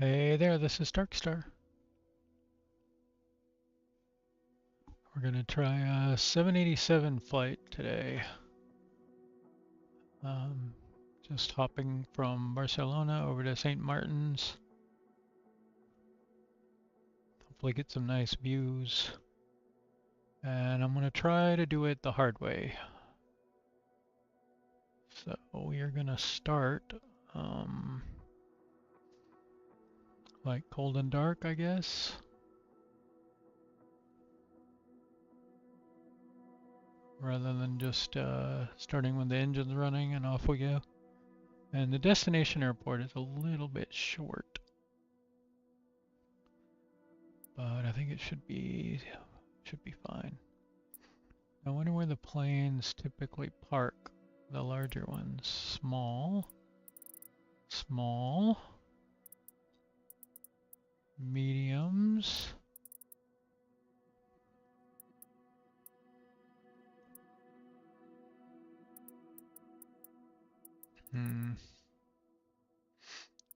Hey there, this is Darkstar. We're going to try a 787 flight today. Just hopping from Barcelona over to St. Martin's. Hopefully get some nice views. And I'm going to try to do it the hard way. So we are going to start like cold and dark, I guess. Rather than just starting when the engine's running and off we go. And the destination airport is a little bit short, but I think it should be fine. I wonder where the planes typically park. The larger ones. Small, small, mediums.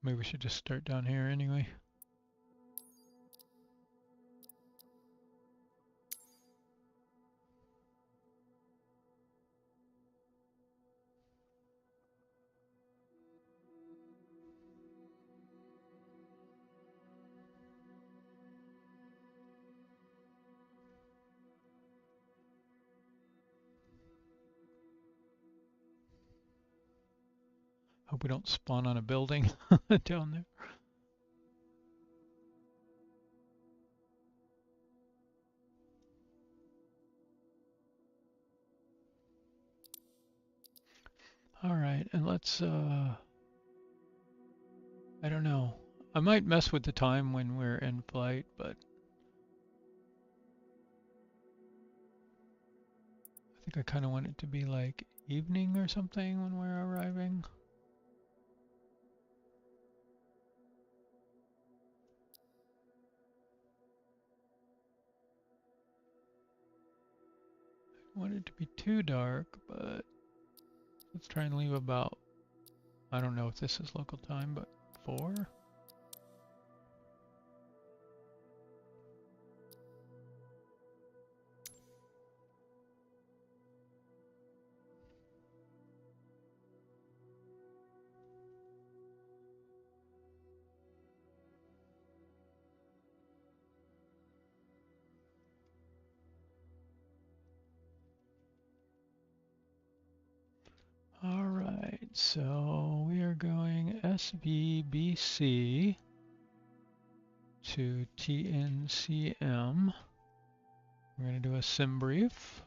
Maybe we should just start down here anyway. Hope we don't spawn on a building down there. All right, and let's, I don't know. I might mess with the time when we're in flight, but I think I kind of want it to be like evening or something when we're arriving. I want it to be too dark, but let's try and leave about, I don't know if this is local time, but 4? All right, so we are going SVBC to TNCM. We're going to do a sim brief.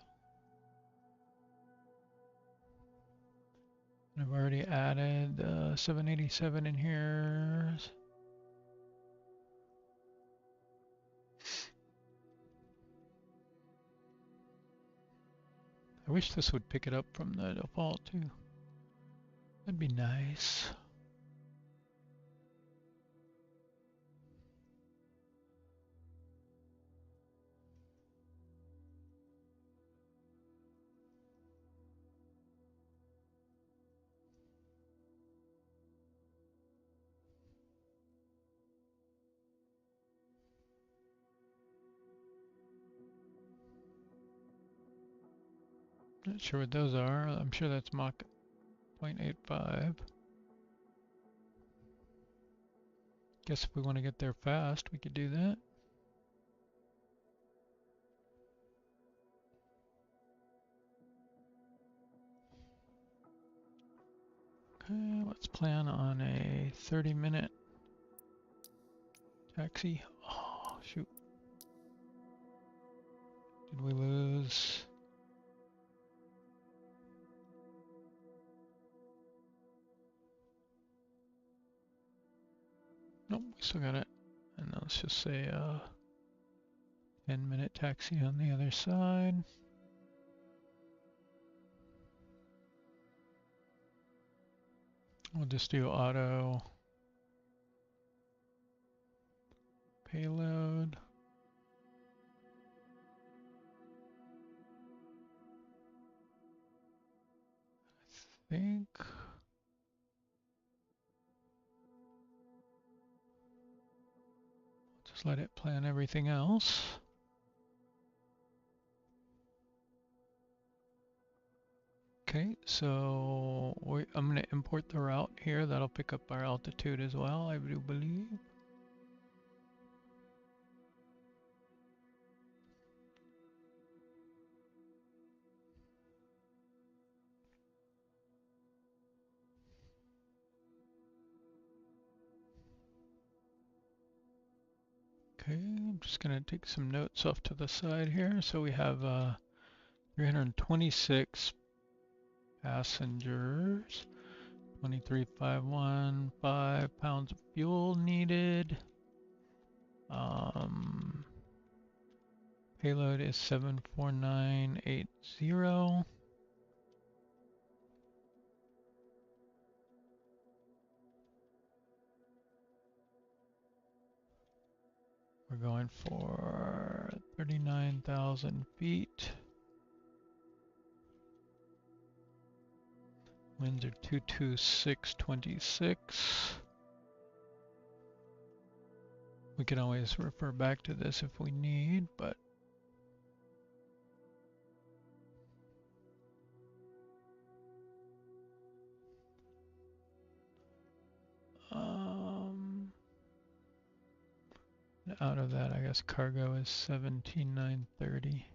I've already added 787 in here. I wish this would pick it up from the default too. That'd be nice. Not sure what those are. I'm sure that's Mach 0.85. Guess if we want to get there fast, we could do that. Okay, let's plan on a 30-minute taxi. Oh, shoot. Did we lose? Nope, we still got it. And then let's just say 10-minute taxi on the other side. We'll just do auto payload. I think Just let it plan everything else. Okay, so I'm going to import the route here. That'll pick up our altitude as well, I do believe. Okay, I'm just going to take some notes off to the side here. So we have 326 passengers, 23,515 pounds of fuel needed. Payload is 74980. We're going for 39,000 feet. Winds are 22626. We can always refer back to this if we need, but out of that, I guess cargo is 17,930.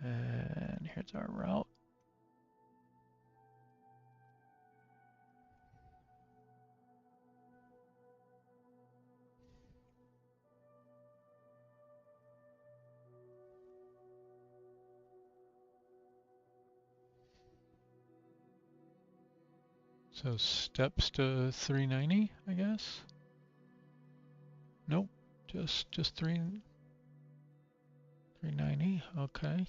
And here's our route. So steps to 390, I guess. Nope, just 390. Okay.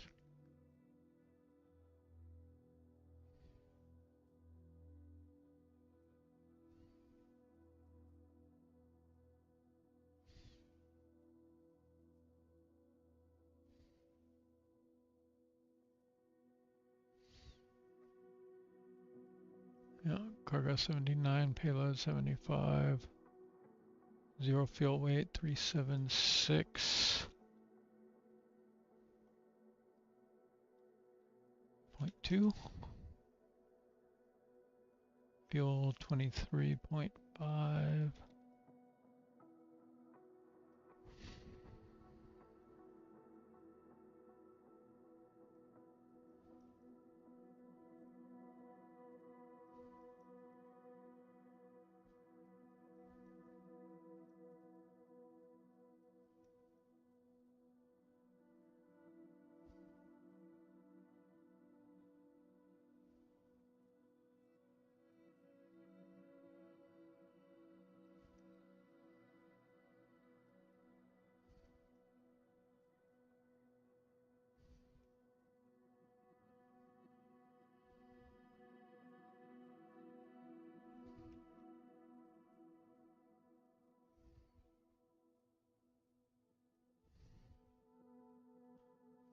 Yeah, cargo 79, payload 75. Zero fuel weight 376.2. Fuel 23.5.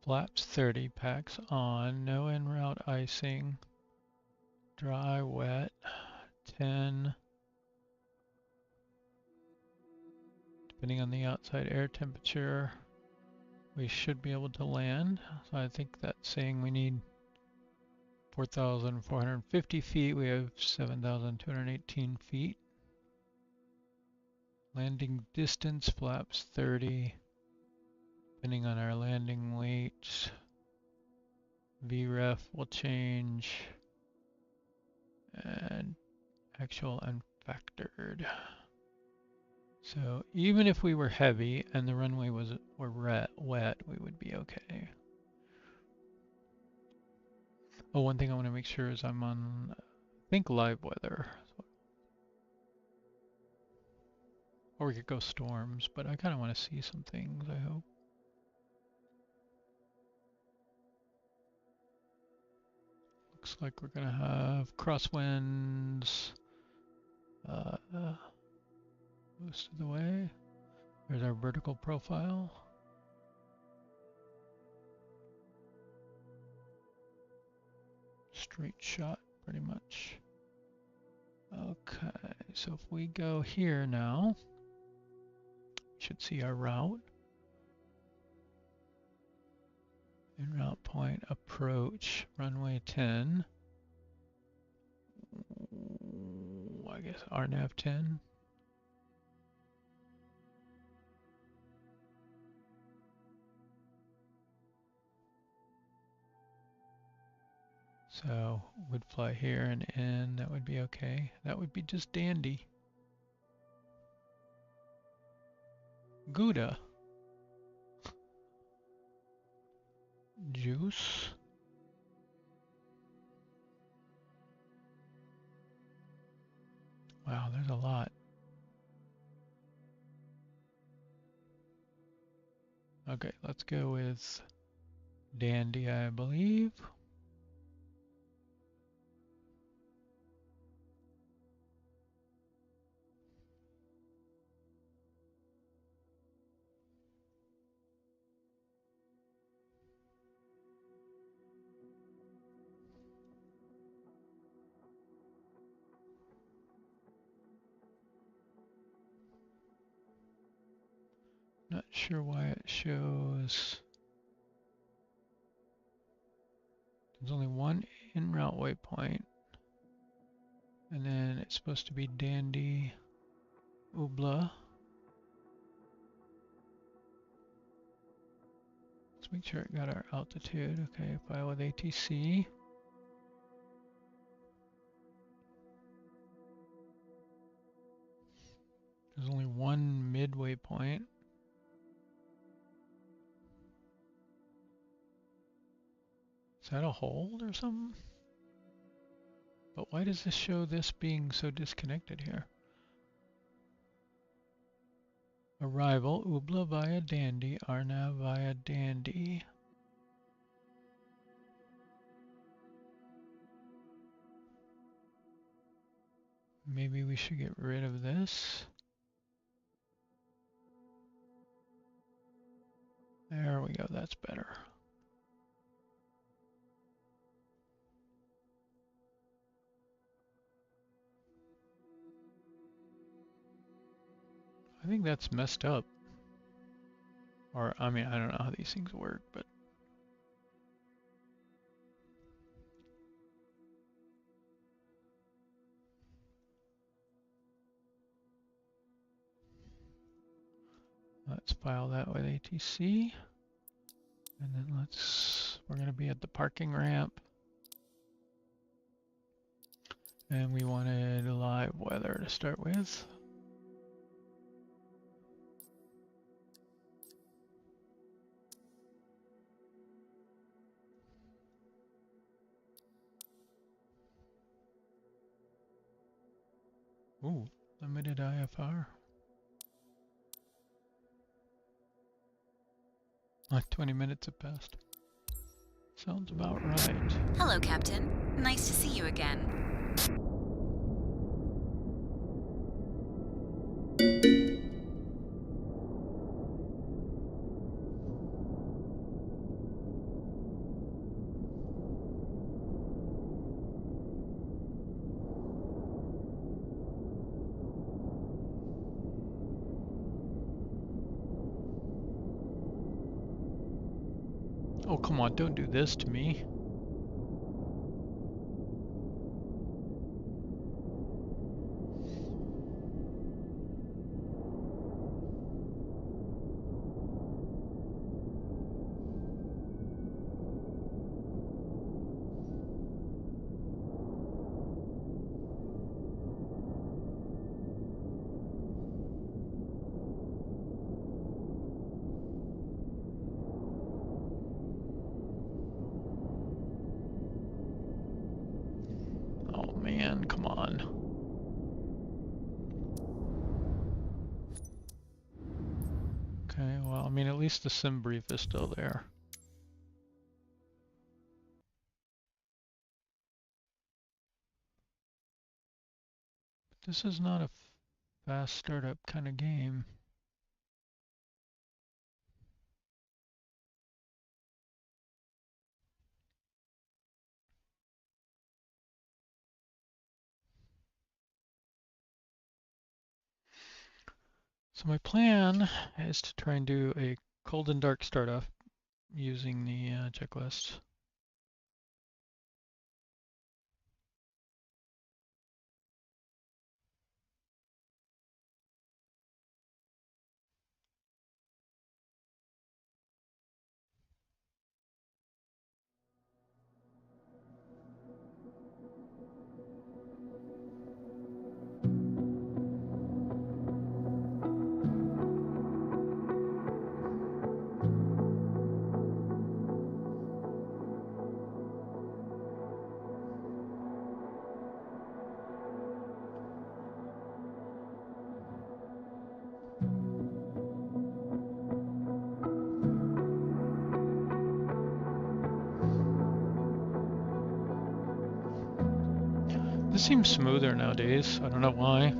Flaps 30, packs on, no en route icing, dry, wet, 10. Depending on the outside air temperature, we should be able to land. So I think that's saying we need 4,450 feet. We have 7,218 feet. Landing distance, flaps 30. Depending on our landing weight, VREF will change, and actual unfactored. So even if we were heavy and the runway were wet, we would be okay. Oh, one thing I want to make sure is I'm on, I think, live weather. Or we could go storms, but I kind of want to see some things, I hope. Looks like we're going to have crosswinds most of the way. There's our vertical profile. Straight shot pretty much. Okay, so if we go here now, we should see our route. En route point, approach, runway 10. I guess R-NAV 10. So would fly here and in, that would be okay. That would be just dandy. Gouda. Juice. Wow, there's a lot. Okay, let's go with dandy, I believe. Not sure why it shows. There's only one en route waypoint. And then it's supposed to be dandy, Ubla. Let's make sure it got our altitude. Okay, file with ATC. There's only one midway point. Is that a hold or something? But why does this show this being so disconnected here? Arrival, Ubla via Dandy, R-NAV via Dandy. Maybe we should get rid of this. There we go, that's better. I think that's messed up. Or, I mean, I don't know how these things work, but. Let's file that with ATC. And then we're gonna be at the parking ramp. And we wanted live weather to start with. Ooh, limited IFR. 20 minutes have passed. Sounds about right. Hello, Captain. Nice to see you again. Oh, come on, don't do this to me. Oh man, come on. Okay, well, I mean, at least the sim brief is still there. But this is not a fast startup kind of game. So my plan is to try and do a cold and dark startup using the checklist. This seems smoother nowadays. I don't know why.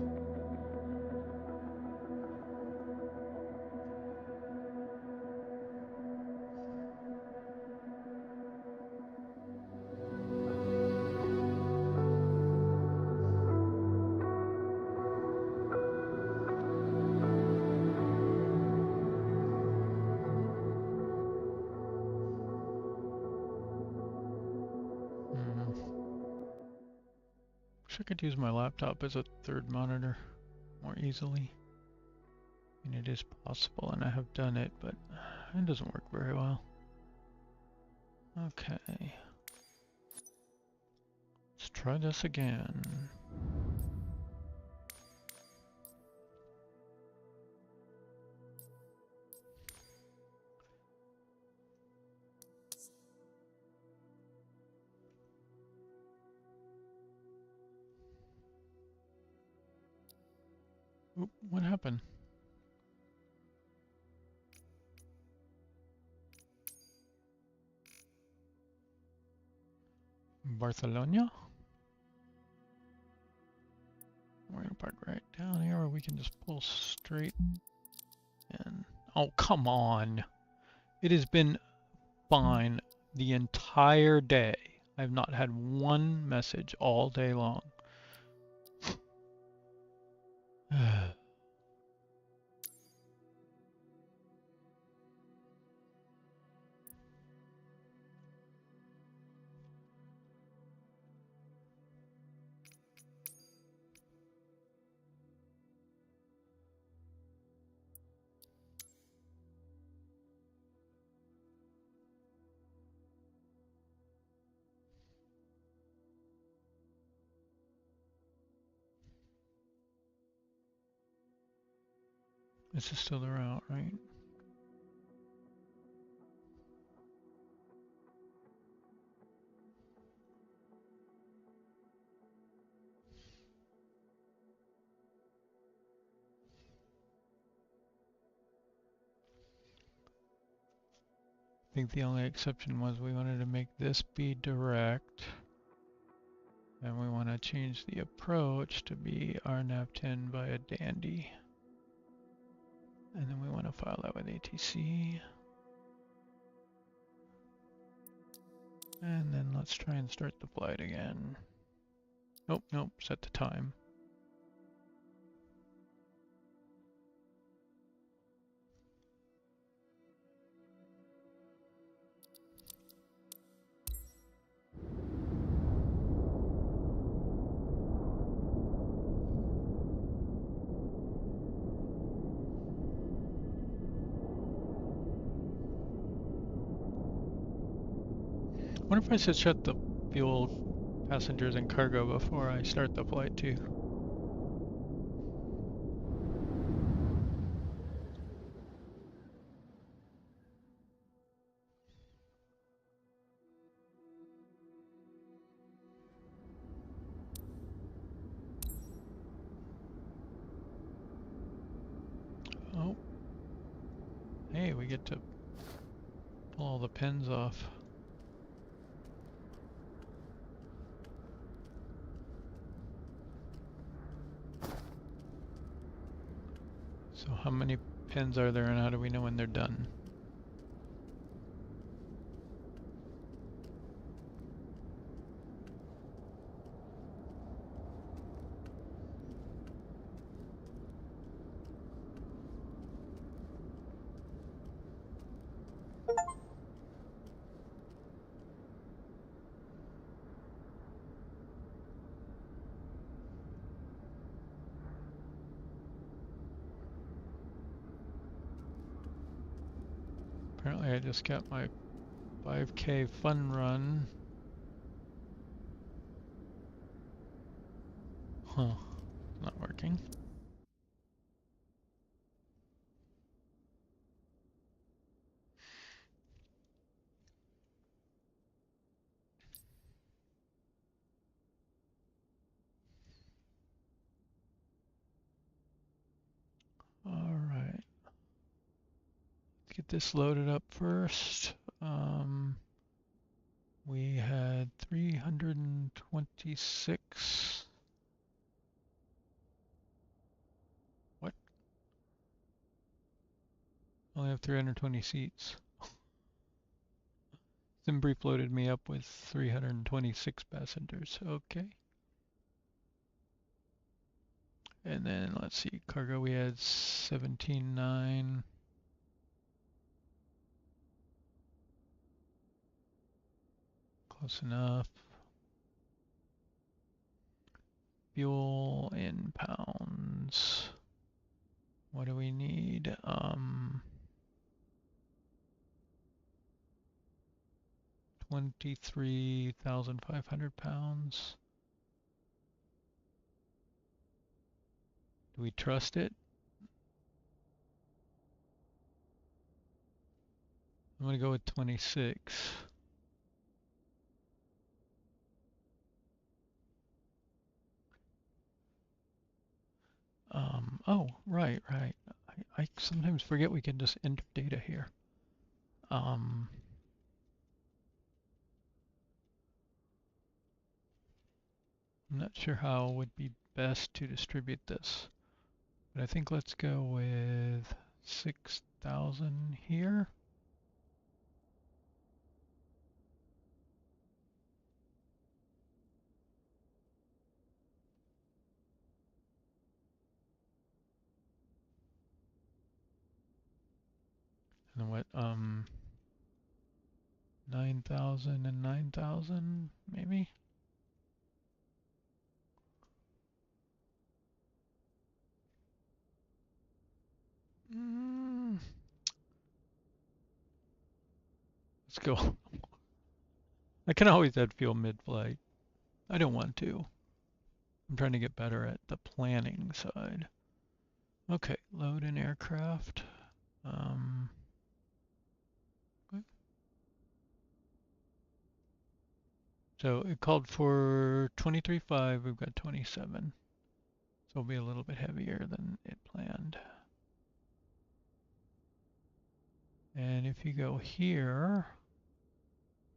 Wish I could use my laptop as a third monitor more easily. I mean, it is possible, and I have done it, but it doesn't work very well. Okay. Let's try this again. Oop, what happened? Barcelona? We're gonna park right down here, or we can just pull straight in. Oh, come on. It has been fine the entire day. I've not had one message all day long. This is still the route, right? I think the only exception was we wanted to make this be direct. And we want to change the approach to be R-NAV 10 by a dandy. And then we want to file that with ATC. And then let's try and start the flight again. Nope, nope, set the time. What if I should shut the fuel, passengers, and cargo before I start the flight too? Oh. Hey, we get to pull all the pins off. So how many pins are there and how do we know when they're done? Apparently I just got my 5K fun run. Huh, not working. All right, let's get this loaded up first. We had 326. What? Only have 320 seats. SimBrief loaded me up with 326 passengers. Okay. And then let's see, cargo we had 17.9. Close enough. Fuel in pounds. What do we need? 23,500 pounds. Do we trust it? I'm gonna go with 26. Oh, right. I sometimes forget we can just enter data here. I'm not sure how would be best to distribute this, but I think let's go with 6,000 here. And then what, 9,000 and 9,000 maybe? Let's go. I can always add fuel mid-flight. I don't want to. I'm trying to get better at the planning side. Okay, load an aircraft. Okay. So it called for 23.5, we've got 27. So it'll be a little bit heavier than it planned. And if you go here,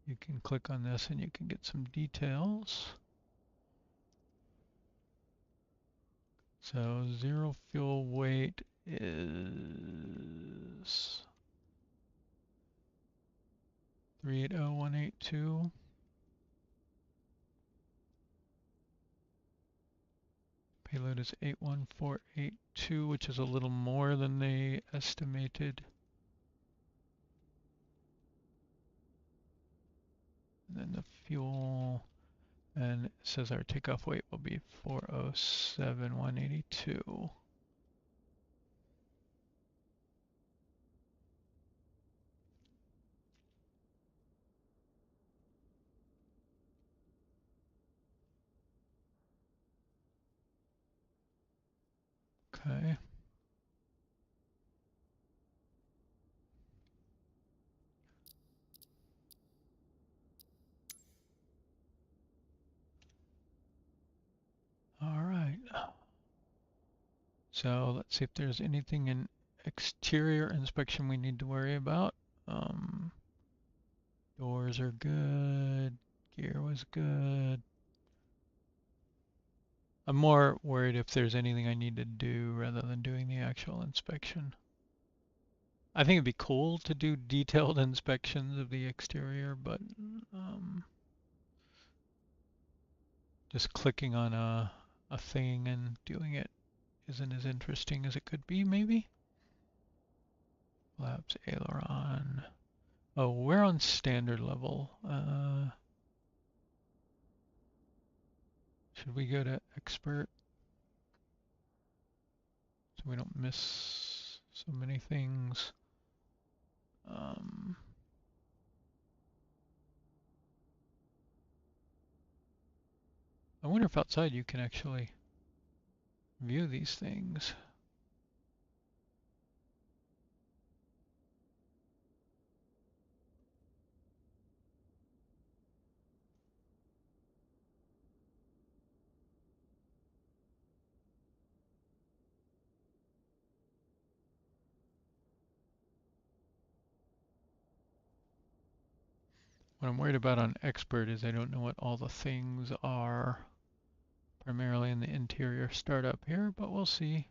you can click on this and you can get some details. So zero fuel weight is 380182. Payload is 81482, which is a little more than they estimated. And then the fuel, and it says our takeoff weight will be 407,182. Okay. All right. So let's see if there's anything in exterior inspection we need to worry about. Doors are good. Gear was good. I'm more worried if there's anything I need to do rather than doing the actual inspection. I think it'd be cool to do detailed inspections of the exterior, but just clicking on a thing and doing it isn't as interesting as it could be, maybe? Flaps, aileron. Oh, we're on standard level. Should we go to expert so we don't miss so many things? I wonder if outside you can actually view these things. What I'm worried about on expert is I don't know what all the things are, primarily in the interior startup here, but we'll see.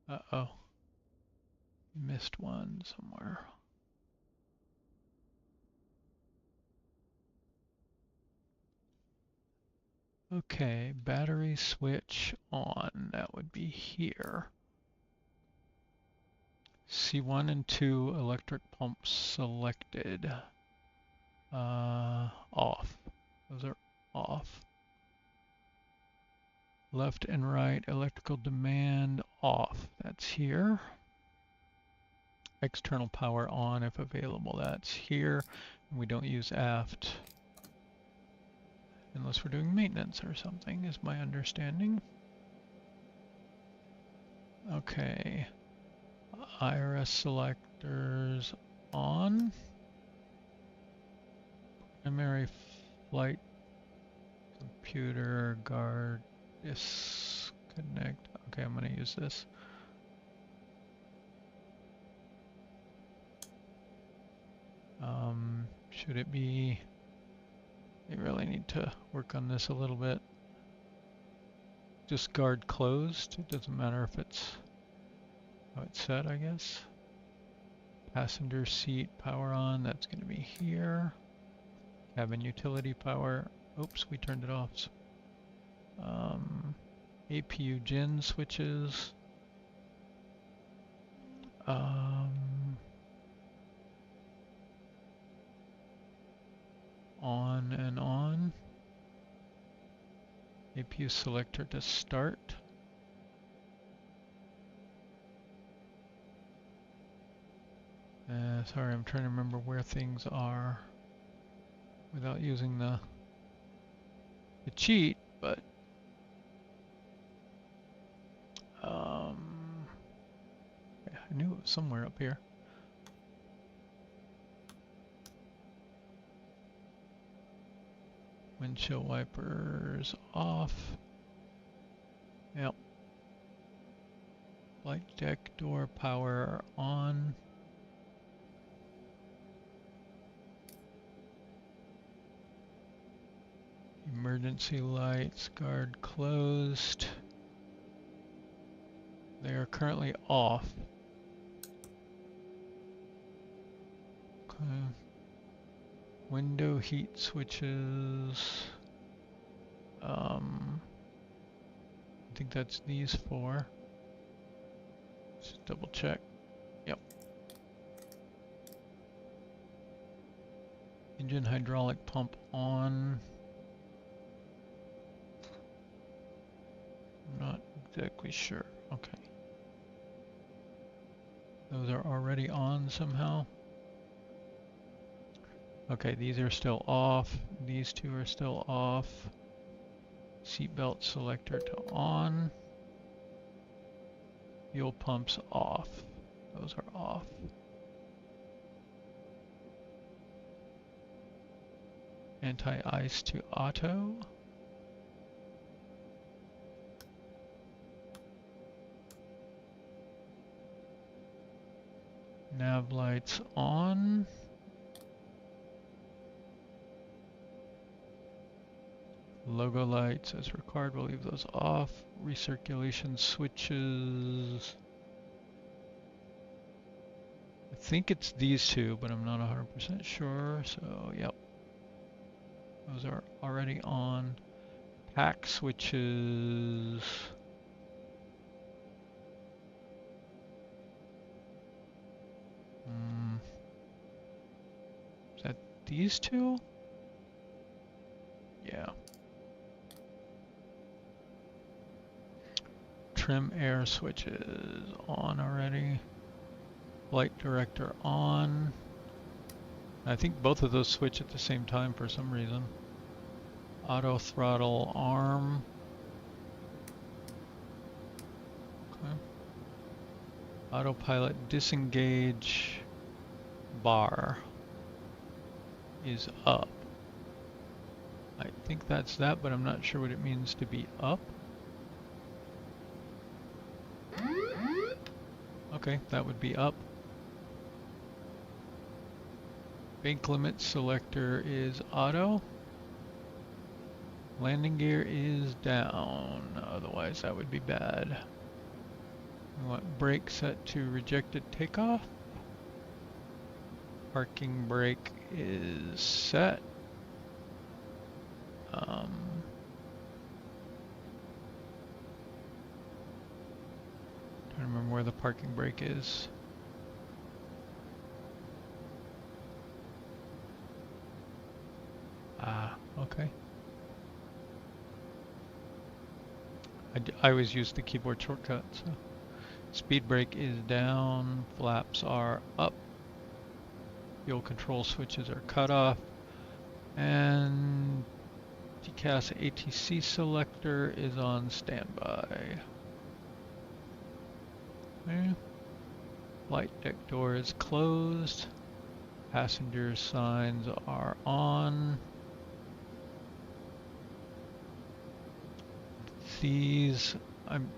Uh-oh. Missed one somewhere. Okay, battery switch on. That would be here. C1 and 2 electric pumps selected. Off. Those are off. Left and right electrical demand off. That's here. External power on if available. That's here. We don't use aft unless we're doing maintenance or something, is my understanding. Okay. IRS selectors on. Primary flight computer guard disconnect. Okay, I'm going to use this. Should it be? They really need to work on this a little bit. Just guard closed. It doesn't matter if it's how it's set, I guess. Passenger seat power on. That's going to be here. Cabin utility power. Oops, we turned it off. APU gen switches. On and on. APU selector to start. Sorry, I'm trying to remember where things are without using the cheat, but yeah, I knew it was somewhere up here. Windshield wipers off. Yep. Flight deck door power on. Emergency lights, guard closed. They are currently off. Okay. Window heat switches. I think that's these four. Just double check. Yep. Engine hydraulic pump on. I'm not exactly sure. Okay. Those are already on somehow. Okay, these are still off. These two are still off. Seatbelt selector to on. Fuel pumps off. Those are off. Anti-ice to auto. Nav lights on. Logo lights as required, we'll leave those off. Recirculation switches. I think it's these two, but I'm not 100% sure, so yep. Those are already on. Pack switches. Is that these two? Yeah. trim air switches on already. Flight director on. I think both of those switch at the same time for some reason. Auto throttle arm. Okay. Autopilot disengage bar is up. I think that's that, but I'm not sure what it means to be up. Okay, that would be up. Bank limit selector is auto. Landing gear is down, otherwise that would be bad. We want brake set to rejected takeoff. Parking brake is set. Trying to remember where the parking brake is. Ah, okay. I always use the keyboard shortcut, so. Speed brake is down, flaps are up, fuel control switches are cut off, and TCAS ATC selector is on standby. Okay. Flight deck door is closed, passenger signs are on. These I'm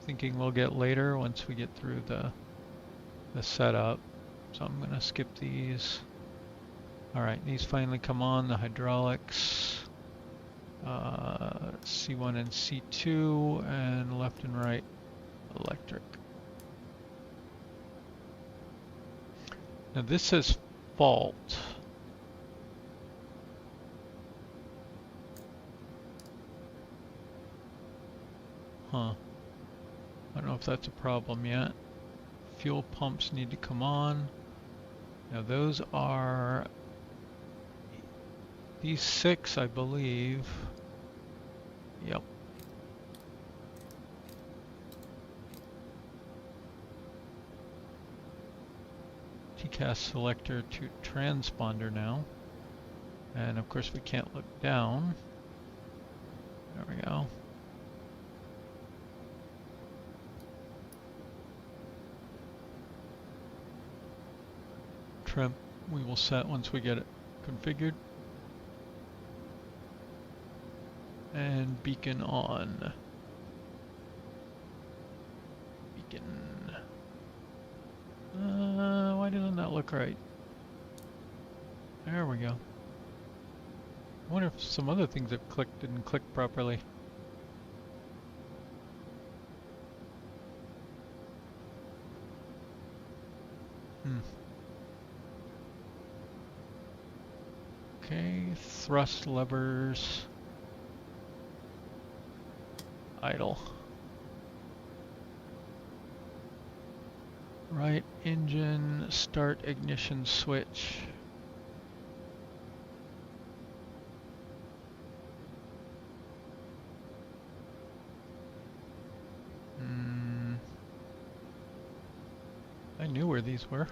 thinking we'll get later once we get through the setup. So I'm gonna skip these. Alright, these finally come on, the hydraulics. C1 and C2 and left and right electric. Now this says fault. Huh. I don't know if that's a problem yet. Fuel pumps need to come on. Now those are these 6, I believe. Yep. TCAS selector to transponder now. And of course we can't look down. There we go. Trim we will set once we get it configured. And beacon on. Beacon. Why doesn't that look right? There we go. I wonder if some other things have clicked didn't click properly. Okay, thrust levers. Idle. Right engine, start ignition switch. I knew where these were.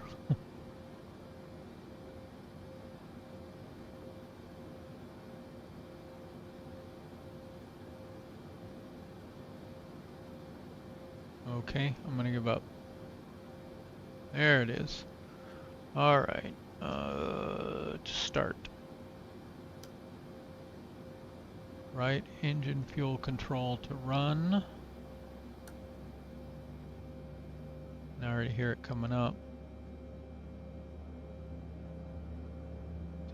Okay, I'm gonna give up. There it is. Alright, to start. Right engine fuel control to run. I already hear it coming up.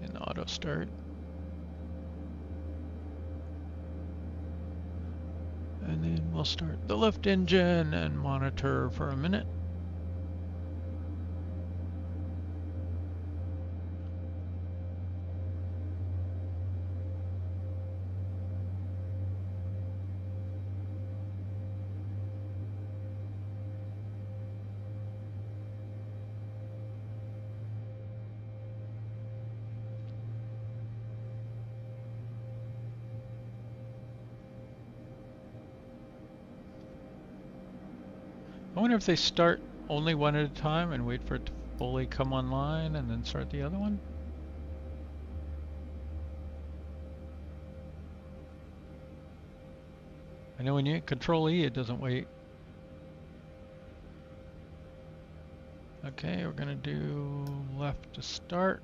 In auto start. And then we'll start the lift engine and monitor for a minute. wonder if they start only one at a time and wait for it to fully come online and then start the other one. I know when you hit Control E, it doesn't wait. Okay, we're gonna do left to start.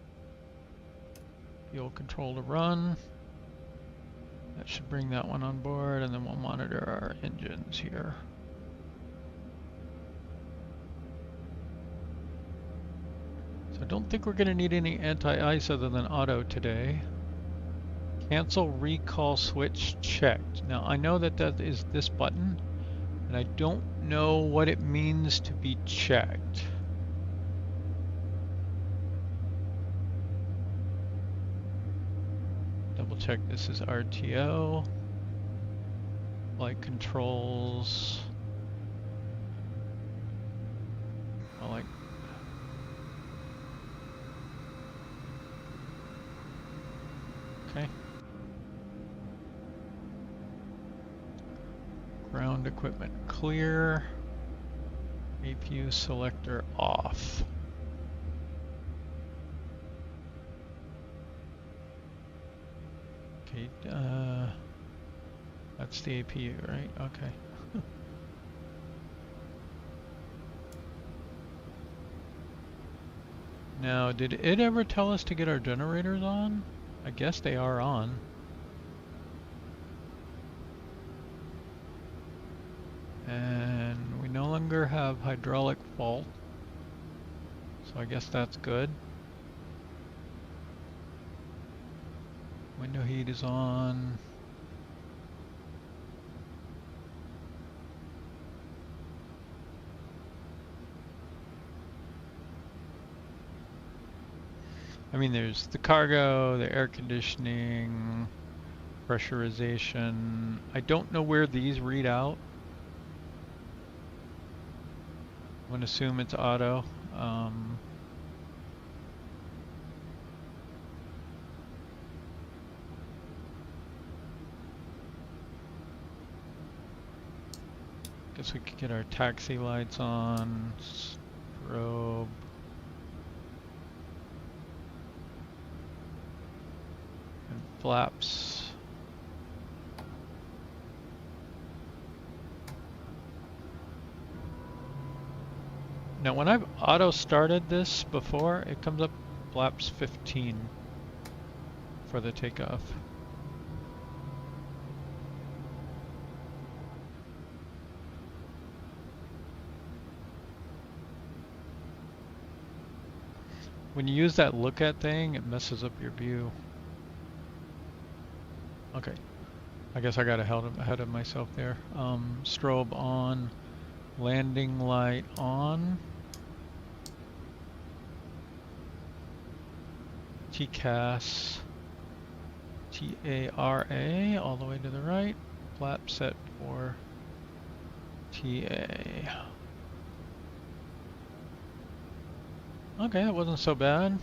Fuel control to run. That should bring that one on board, and then we'll monitor our engines here. So I don't think we're gonna need any anti-ice other than auto today. Cancel recall switch checked. Now I know that that is this button, and I don't know what it means to be checked. Double check this is RTO. Flight controls. I like. Okay. Ground equipment clear. APU selector off. Okay, that's the APU, right? Okay. Now, did it ever tell us to get our generators on? I guess they are on. And we no longer have hydraulic fault, so I guess that's good. Window heat is on. I mean, there's the cargo, the air conditioning, pressurization. I don't know where these read out. I'm going to assume it's auto. Guess we could get our taxi lights on, strobe. And flaps. Now when I've auto started this before, it comes up flaps 15 for the takeoff. When you use that look at thing, it messes up your view. Okay, I guess I got ahead of myself there. Strobe on, landing light on. TCAS, T-A-R-A, all the way to the right. Flap set for T-A. Okay, that wasn't so bad.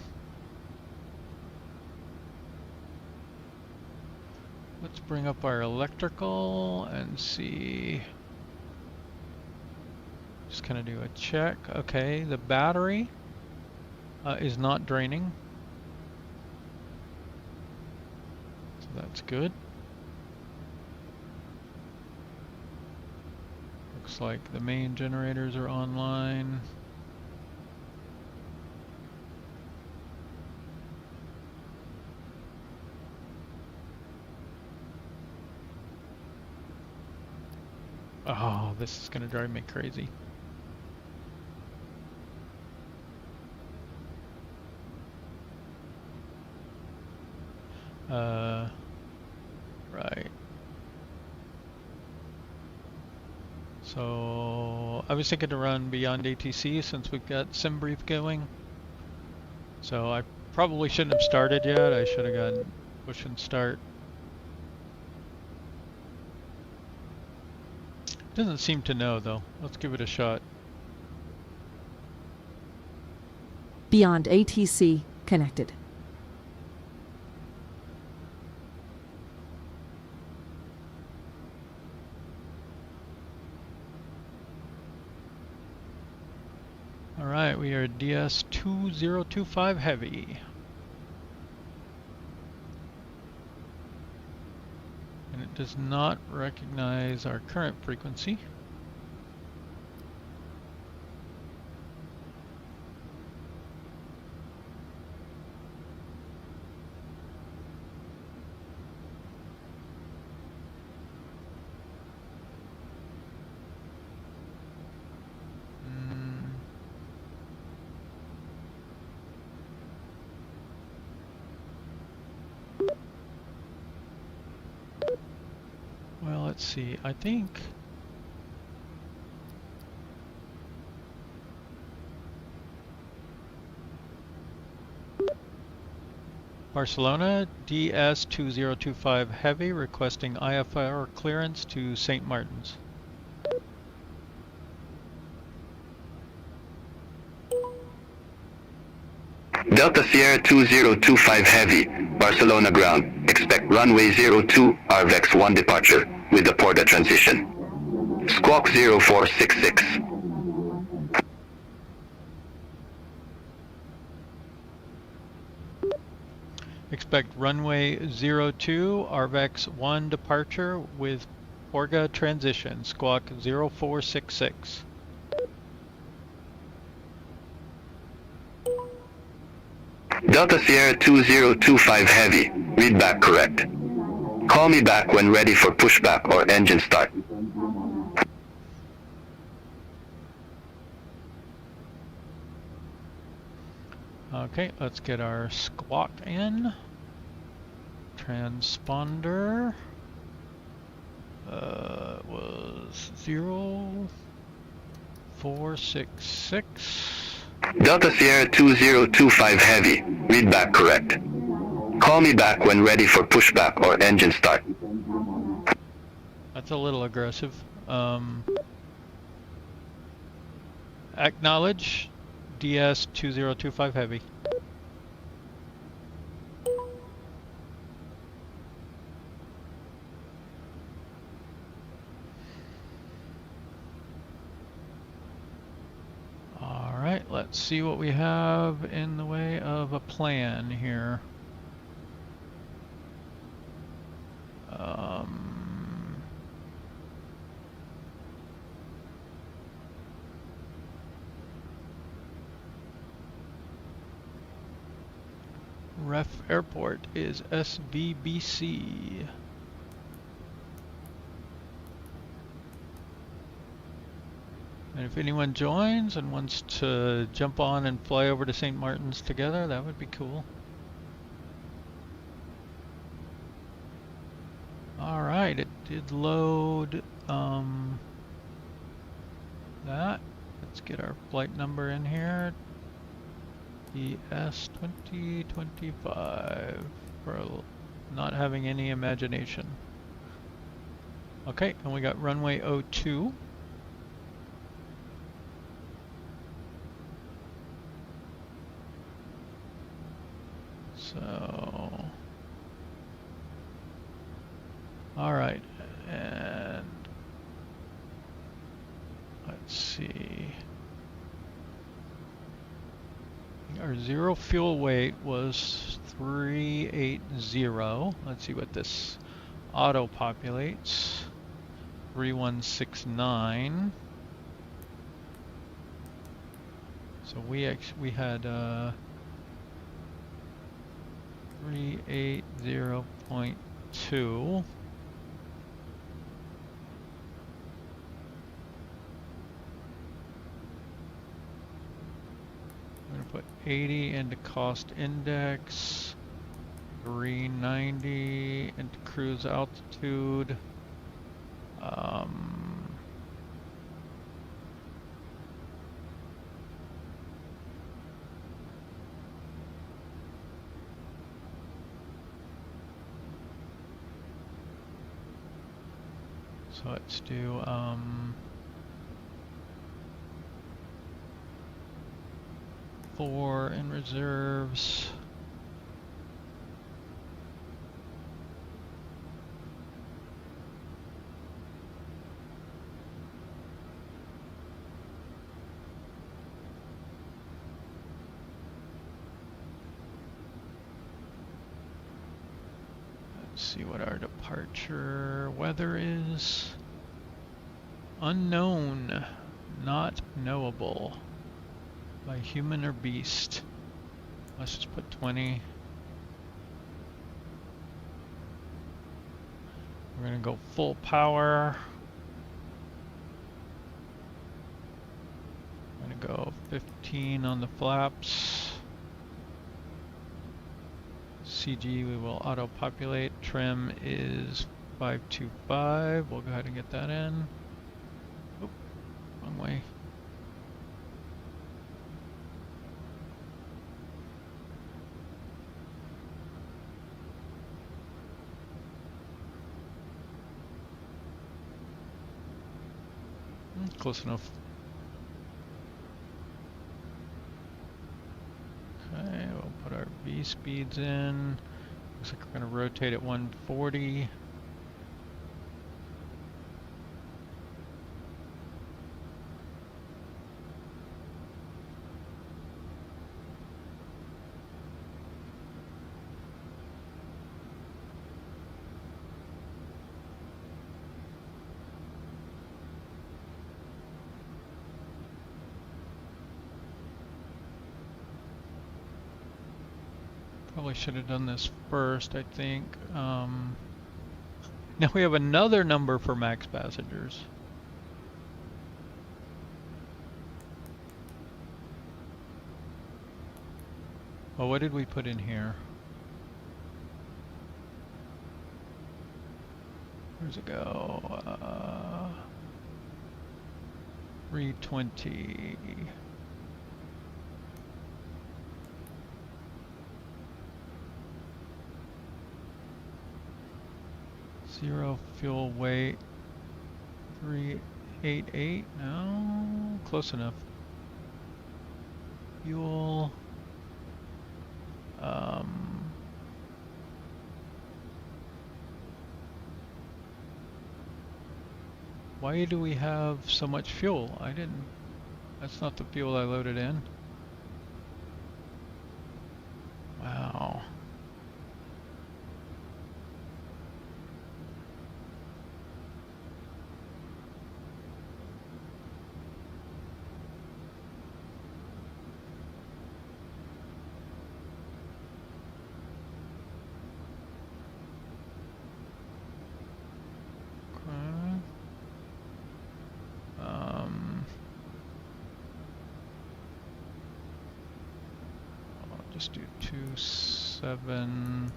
Let's bring up our electrical and see. Just kind of do a check. Okay, the battery is not draining. So that's good. Looks like the main generators are online. Oh, this is gonna drive me crazy. Right. So I was thinking to run beyond ATC since we've got SimBrief going. So I probably shouldn't have started yet. I should have gone push and start. Doesn't seem to know though. Let's give it a shot. Beyond ATC connected. Alright, we are DS2025 heavy. And it does not recognize our current frequency. Well, let's see. I think Barcelona DS2025 heavy requesting IFR clearance to St. Martin's. Delta Sierra 2025 heavy, Barcelona ground. Expect runway 02, RVEX 1 departure, with the Porta transition. Squawk 0466. Expect runway 02, RVEX 1 departure with Porta transition. Squawk 0466. Delta Sierra 2025 heavy, read back correct. Call me back when ready for pushback or engine start. Okay, let's get our squawk in. Transponder was 0466. Delta Sierra 2025 heavy, read back correct. Call me back when ready for pushback or engine start. That's a little aggressive. Acknowledge DS2025 heavy. Alright, let's see what we have in the way of a plan here. Ref Airport is SVBC. And if anyone joins and wants to jump on and fly over to St. Martin's together, that would be cool. Alright, it did load that. Let's get our flight number in here. DS2025 for not having any imagination. Okay, and we got runway 02. So, alright, and let's see. Our zero fuel weight was 380. Let's see what this auto populates. 3169. So we had 380.2. I'm going to put 80 into cost index, 390 into cruise altitude. So let's do 4 in reserves. see what our departure weather is. Unknown, not knowable by human or beast. Let's just put 20. We're gonna go full power. I'm gonna go 15 on the flaps. CG we will auto-populate. Trim is 525. We'll go ahead and get that in. Oop, wrong way. Close enough. Okay, we'll put our V speeds in. Looks like we're going to rotate at 140. Probably should have done this first, I think. Now we have another number for max passengers. Well, what did we put in here? Where's it go? 320. Zero fuel weight. 388. No, close enough. Fuel. Why do we have so much fuel? I didn't. That's not the fuel I loaded in. Wow. Just do 27.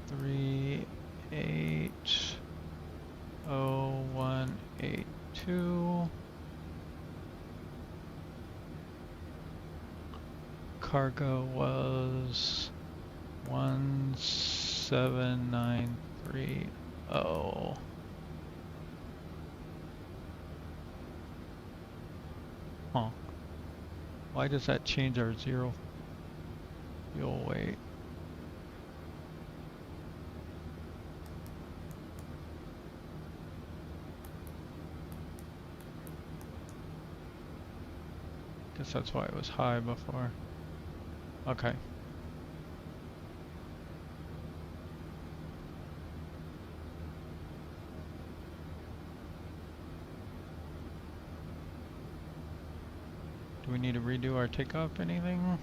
Three 80182. Cargo was 17930. Huh. Why does that change our zero fuel weight? Guess that's why it was high before. Okay. Do we need to redo our takeoff anything?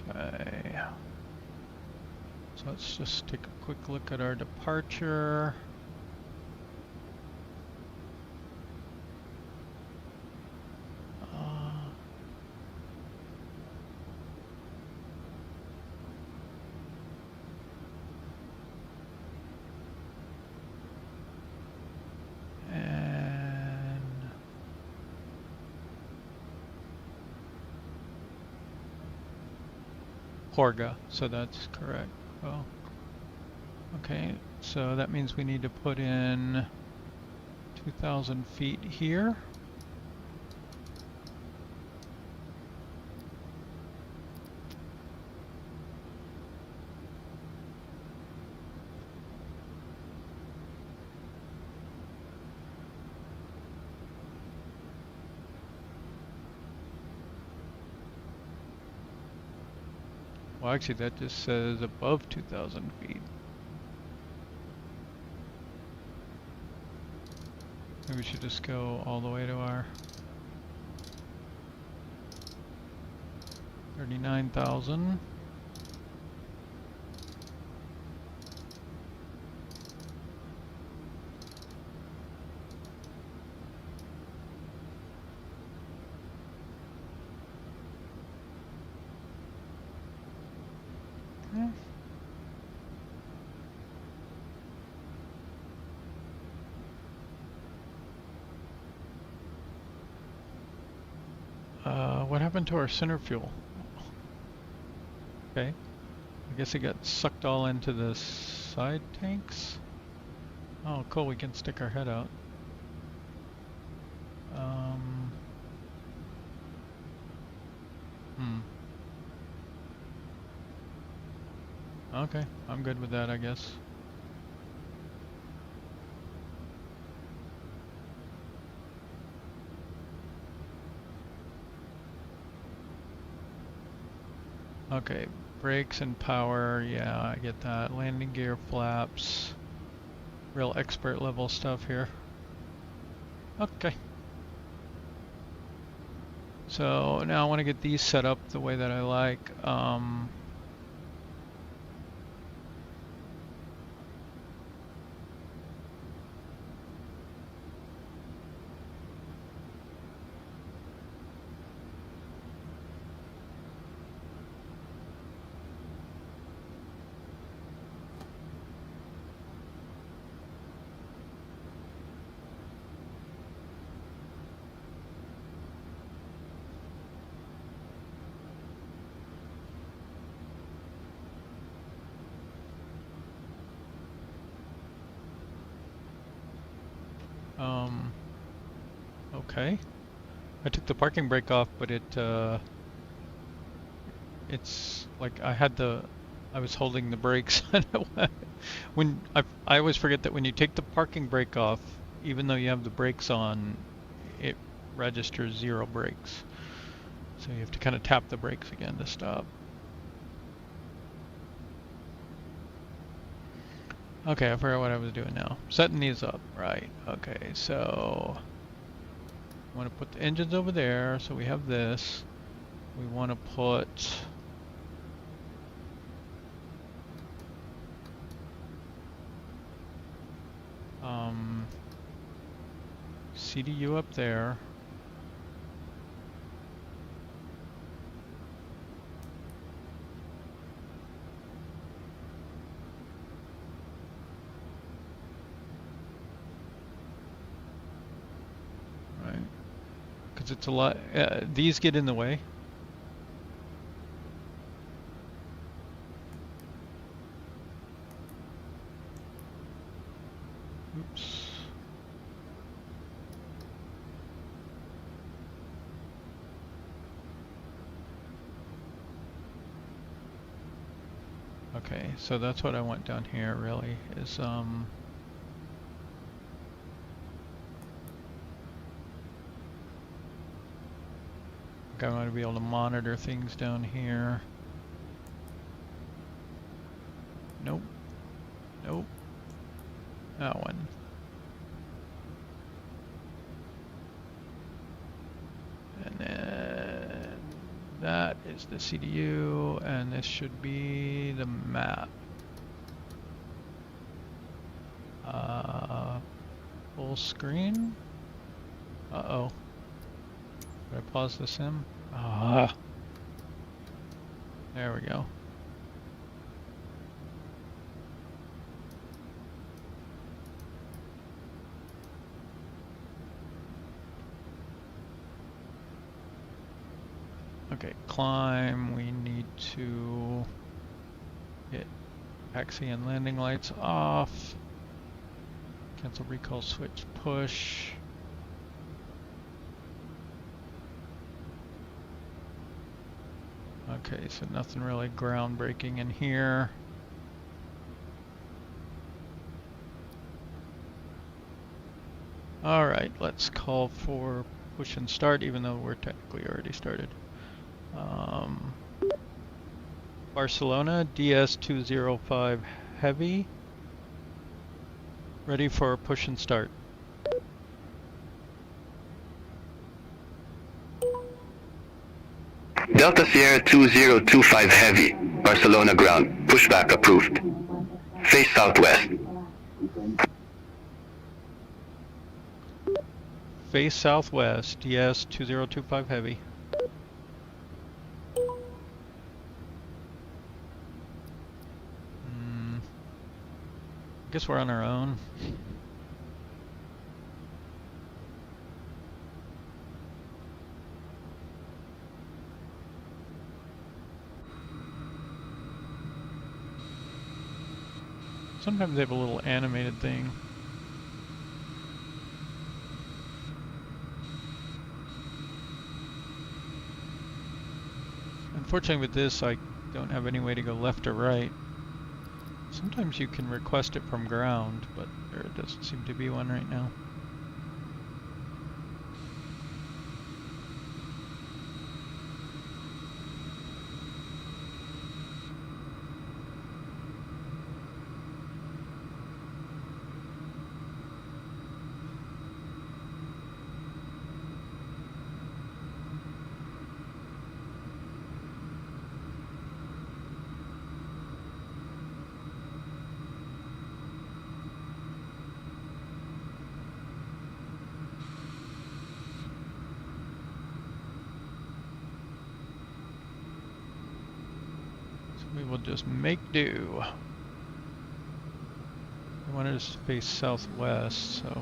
Okay. So let's just take a quick look at our departure. Horga, so that's correct. Well, okay, so that means we need to put in 2,000 feet here. Well, actually, that just says above 2,000 feet. Maybe we should just go all the way to our 39,000. What happened to our center fuel? Okay, I guess it got sucked all into the side tanks. Oh, cool, we can stick our head out. Okay, I'm good with that, I guess. Okay, brakes and power, yeah, I get that. Landing gear, flaps, real expert level stuff here. Okay. So now I want to get these set up the way that I like. Okay. I took the parking brake off, but it's like I was holding the brakes. When I always forget that when you take the parking brake off, even though you have the brakes on, it registers 0 brakes. So you have to kind of tap the brakes again to stop. Okay, I forgot what I was doing now. Setting these up, right. Okay, so I want to put the engines over there, so we have this. We want to put CDU up there. Right. Because it's a lot, these get in the way. Oops. Okay, so that's what I want down here really, is I want to be able to monitor things down here. Nope. Nope. That one. And then that is the CDU, and this should be the map. Full screen? Uh-oh. Did I pause the sim? Ah. There we go. Okay, climb, we need to get taxi and landing lights off. Cancel recall switch push. Okay, so nothing really groundbreaking in here. All right, let's call for push and start, even though we're technically already started. Barcelona, DS205 Heavy. Ready for push and start. Delta Sierra 2025 Heavy, Barcelona ground, pushback approved. Face southwest. Face southwest, DS2025 Heavy. I guess we're on our own. Sometimes they have a little animated thing. Unfortunately with this, I don't have any way to go left or right. Sometimes you can request it from ground, but there doesn't seem to be one right now. We will just make do. I wanted to face southwest, so.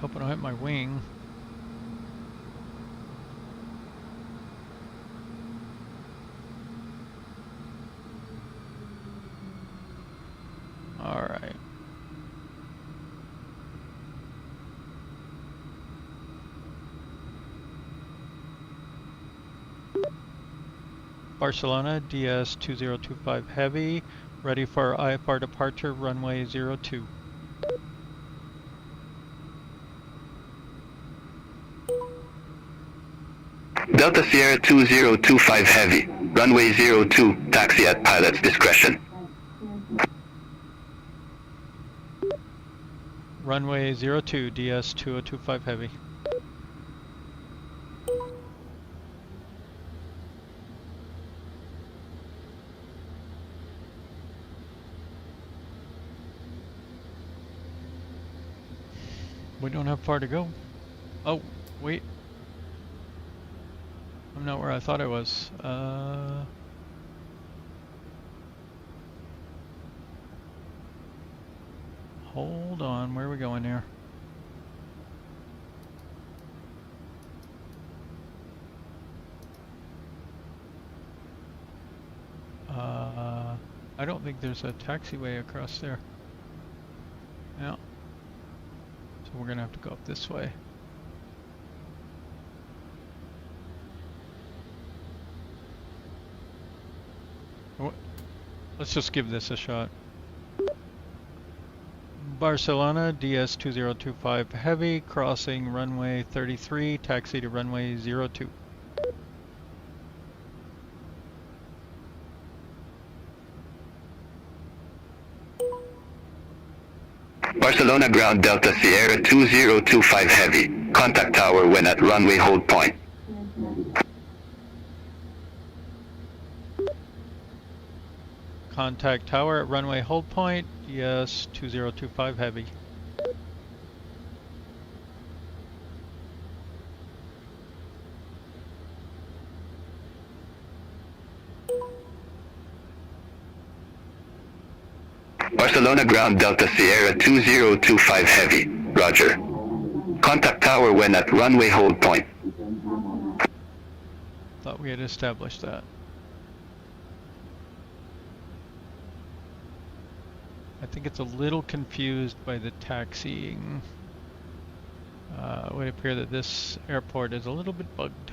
Hoping I hit my wing. All right. Barcelona, DS2025 Heavy, ready for IFR departure, runway 02. Delta Sierra 2025 Heavy, runway 02, taxi at pilot's discretion. Runway 02, DS2025 Heavy. We don't have far to go. Oh, wait. I'm not where I thought I was. Hold on, where are we going here? I don't think there's a taxiway across there. Yeah. So we're gonna have to go up this way. Let's just give this a shot. Barcelona, DS2025 Heavy, crossing runway 33, taxi to runway 02. Barcelona ground Delta Sierra 2025 Heavy, contact tower when at runway hold point. Contact tower at runway hold point, DS2025 Heavy. Barcelona ground Delta Sierra 2025 Heavy, roger. Contact tower when at runway hold point. Thought we had established that. I think it's a little confused by the taxiing. It would appear that this airport is a little bit bugged.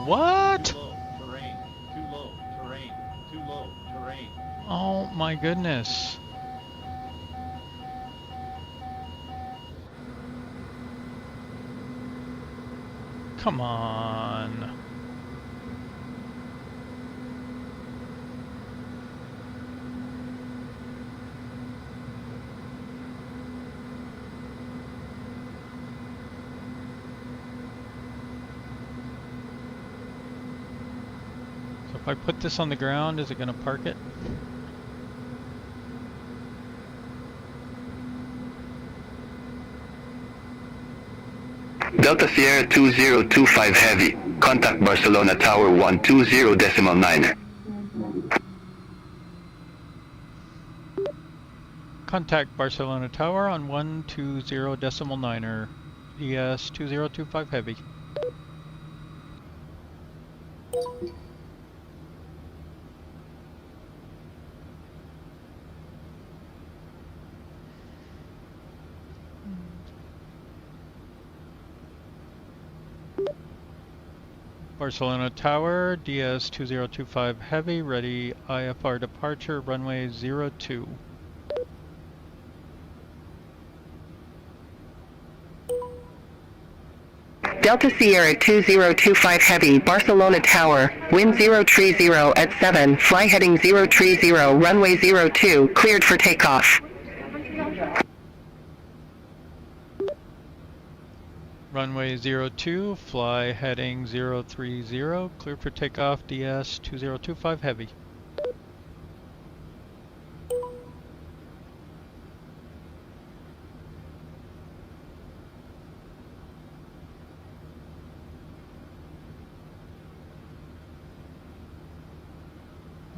What? Too low, terrain. Too low, terrain. Too low, terrain. Oh my goodness. Come on. So if I put this on the ground, is it going to park it? Delta Sierra 2025 Heavy, contact Barcelona Tower 120.9. Contact Barcelona Tower on 120.9er, ES 2025 Heavy. Barcelona Tower, DS 2025 Heavy, ready IFR departure, runway 02. Delta Sierra 2025 Heavy, Barcelona Tower, wind 030 at 7, fly heading 030, runway 02, cleared for takeoff. Runway 02, fly heading 030, cleared for takeoff, DS 2025 Heavy.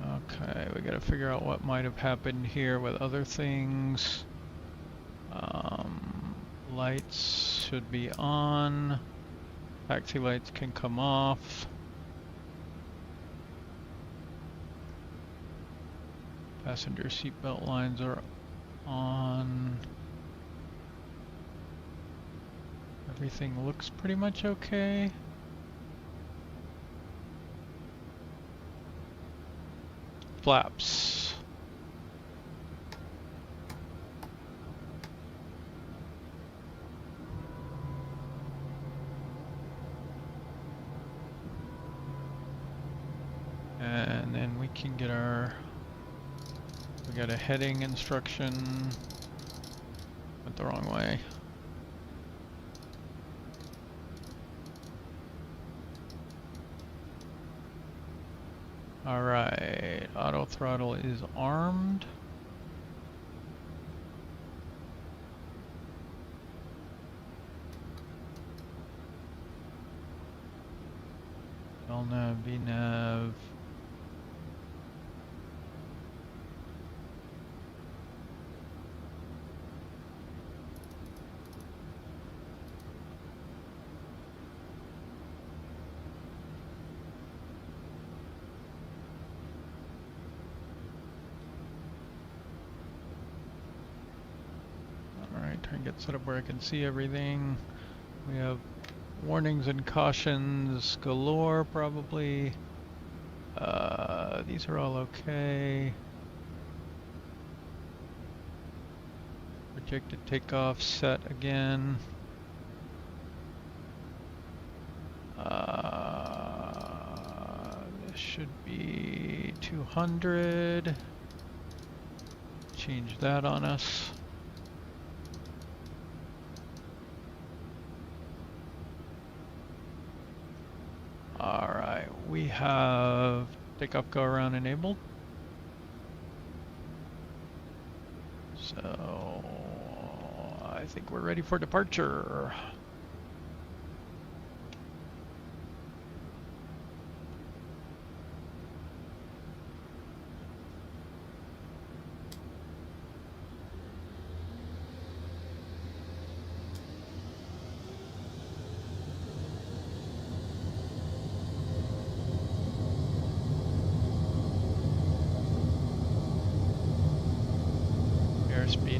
Okay, we gotta figure out what might have happened here with other things. Lights should be on. Taxi lights can come off. Passenger seatbelt lines are on. Everything looks pretty much okay. Flaps. And then we can get our, we got a heading instruction, went the wrong way. Alright, auto throttle is armed. LNAV, VNAV. Try and get set up where I can see everything. We have warnings and cautions galore, probably. These are all okay. Projected takeoff set again. This should be 200. Change that on us. Alright, we have takeoff go around enabled. So I think we're ready for departure.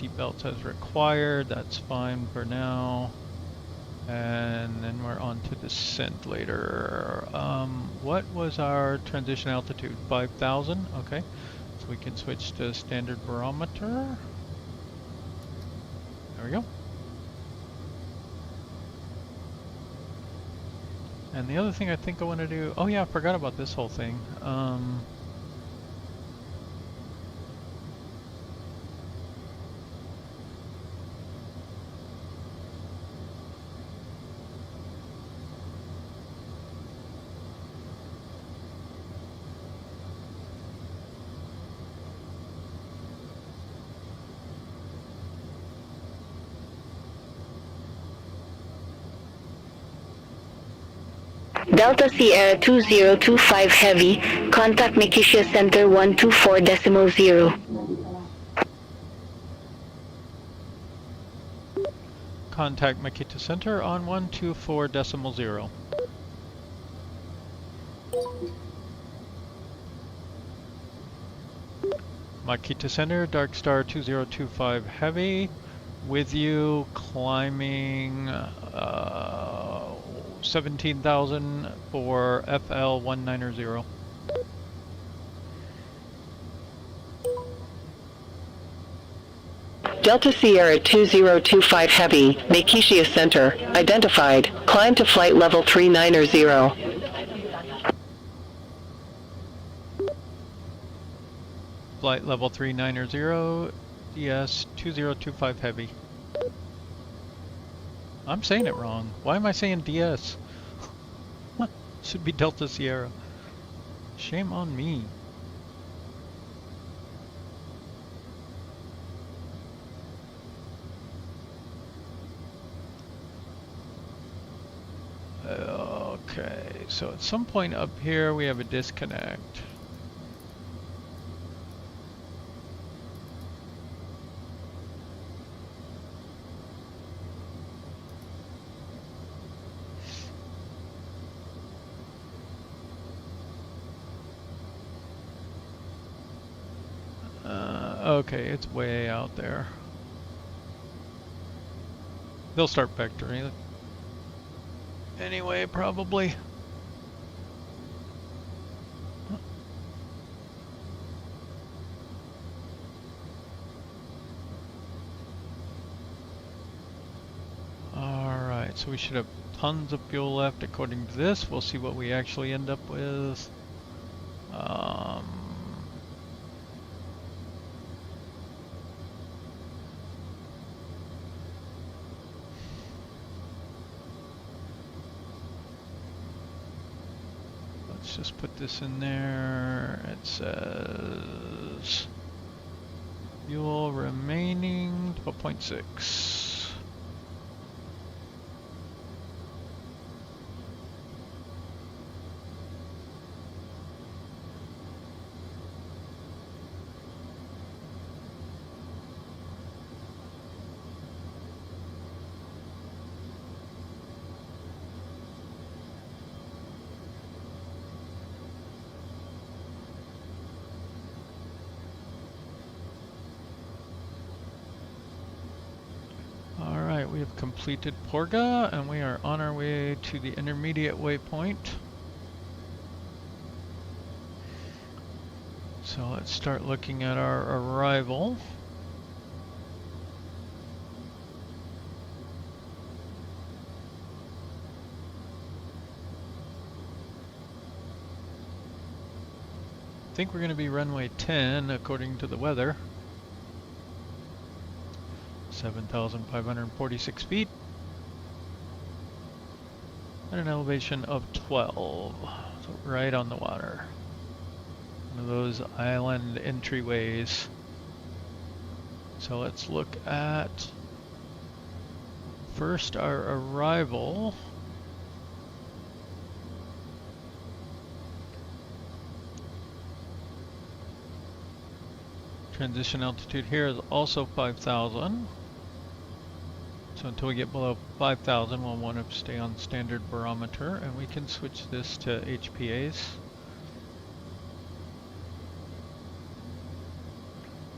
seatbelts as required. That's fine for now. And then we're on to descent later. What was our transition altitude? 5,000? Okay. So we can switch to standard barometer. There we go. And the other thing I think I want to do, oh yeah, I forgot about this whole thing. Delta Sierra 2025 Heavy, contact Makisha Center 124.0. Contact Makita Center on 124.0. Makita Center, Dark Star 2025 Heavy, with you climbing 17,000 for FL190. Delta Sierra 2025 Heavy, Makisha Center, identified, climb to flight level 390. Flight level 390, DS 2025 Heavy. I'm saying it wrong. Why am I saying DS? Should be Delta Sierra. Shame on me. Okay, so at some point up here we have a disconnect. Okay, it's way out there. They'll start vectoring it anyway, probably. Alright, so we should have tons of fuel left according to this. We'll see what we actually end up with. Let's just put this in there. It says fuel remaining 12.6. We have completed Porga and we are on our way to the intermediate waypoint. So let's start looking at our arrival. I think we're going to be runway 10 according to the weather. 7,546 feet at an elevation of 12, so right on the water. One of those island entryways. So let's look at first our arrival. Transition altitude here is also 5,000. So until we get below 5,000, we'll want to stay on standard barometer, and we can switch this to HPAs.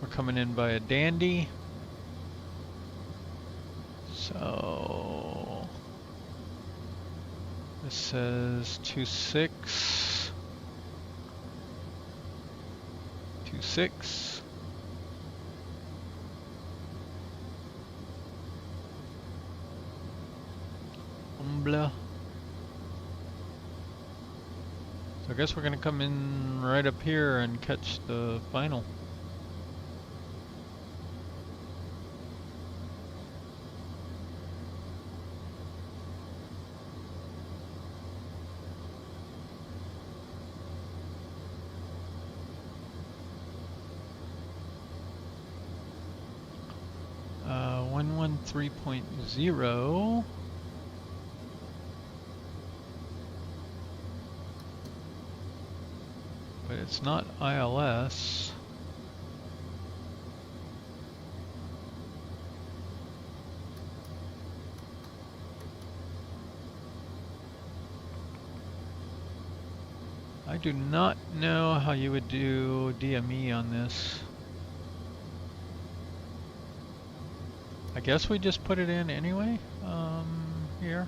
We're coming in by a dandy. So this says 26, 26. Blah. So I guess we're gonna come in right up here and catch the final. Uh, 113.0. But it's not ILS. I do not know how you would do DME on this. I guess we just put it in anyway. Here.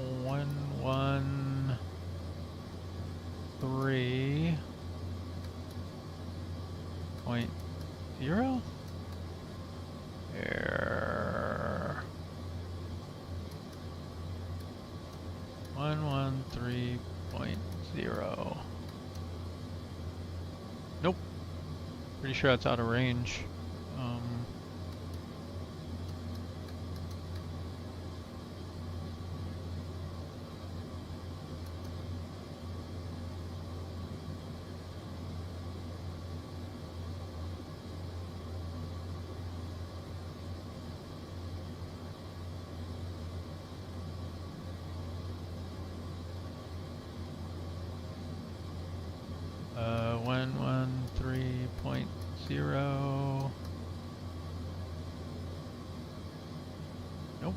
113.0. Error. 113.0. Nope. Pretty sure that's out of range. Uh, 113.0. Nope.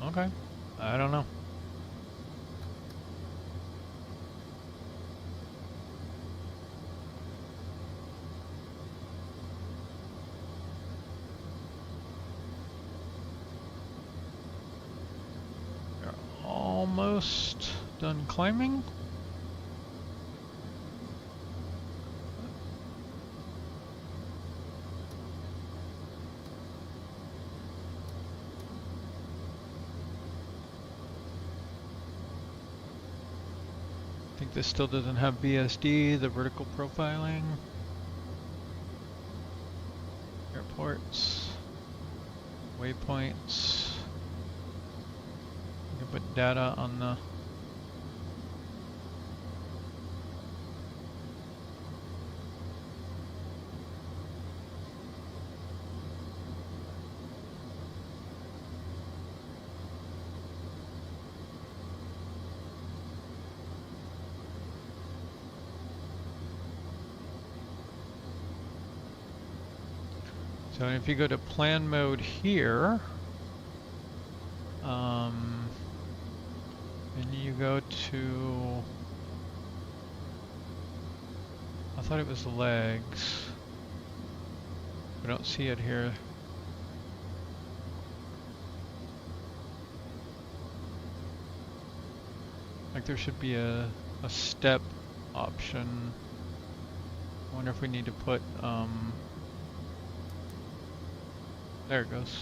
Okay. I don't know. We're almost done climbing. I think this still doesn't have BSD, the vertical profiling. Airports, waypoints. You can put data on the So if you go to plan mode here, and you go to, I thought it was legs. I don't see it here. Like there should be a step option. I wonder if we need to put, there it goes.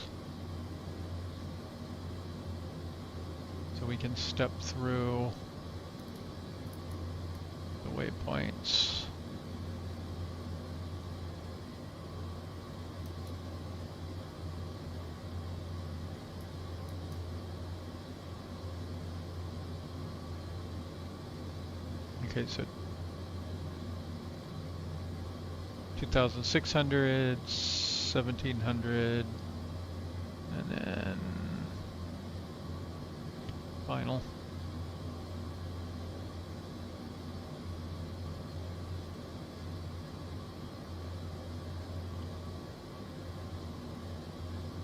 So we can step through the waypoints. Okay, so 2,600, 1,700, and then final.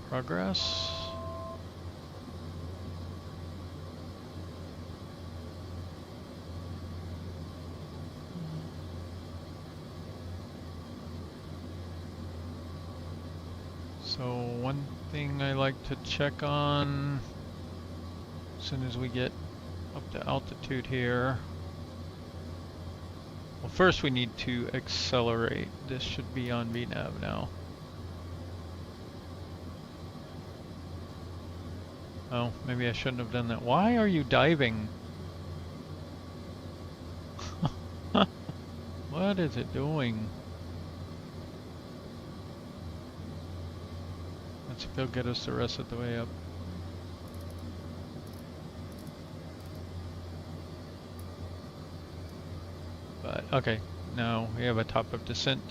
Progress. So one thing I like to check on as soon as we get up to altitude here. Well, first we need to accelerate. This should be on VNAV now. Oh, maybe I shouldn't have done that. Why are you diving? What is it doing? Let's see if they'll get us the rest of the way up. But, okay, now we have a top of descent.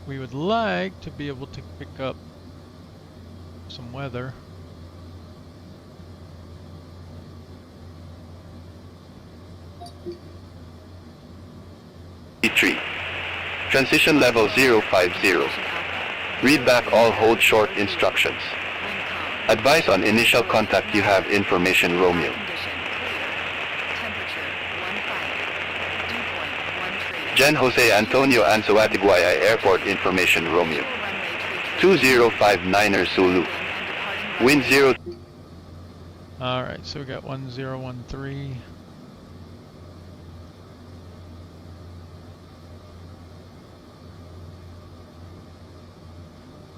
We would like to be able to pick up some weather. E3. Transition level 050. Read back all hold short instructions. Advice on initial contact. You have information, Romeo. Jen Jose Antonio Anzoatigua Airport information, Romeo. 2059er Zulu. Wind 0. Alright, so we got 1013.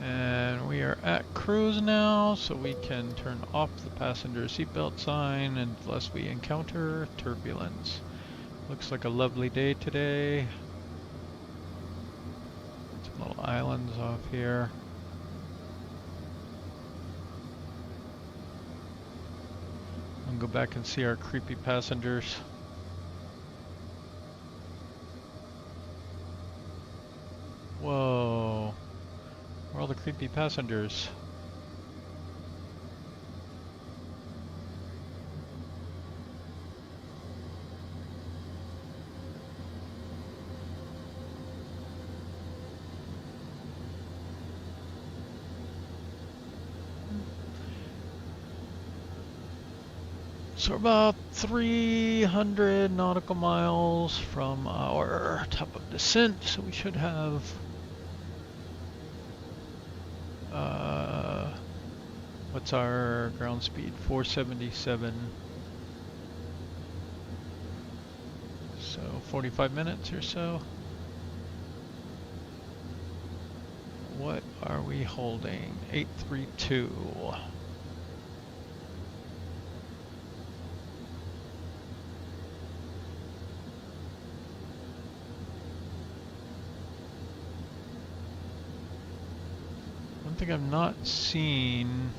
And we are at cruise now, so we can turn off the passenger seatbelt sign unless we encounter turbulence. Looks like a lovely day today. Some little islands off here. I'll go back and see our creepy passengers. Whoa. Where are all the creepy passengers? So we're about 300 nautical miles from our top of descent, so we should have what's our ground speed? 477. So 45 minutes or so. What are we holding? 832. One thing I've not seen,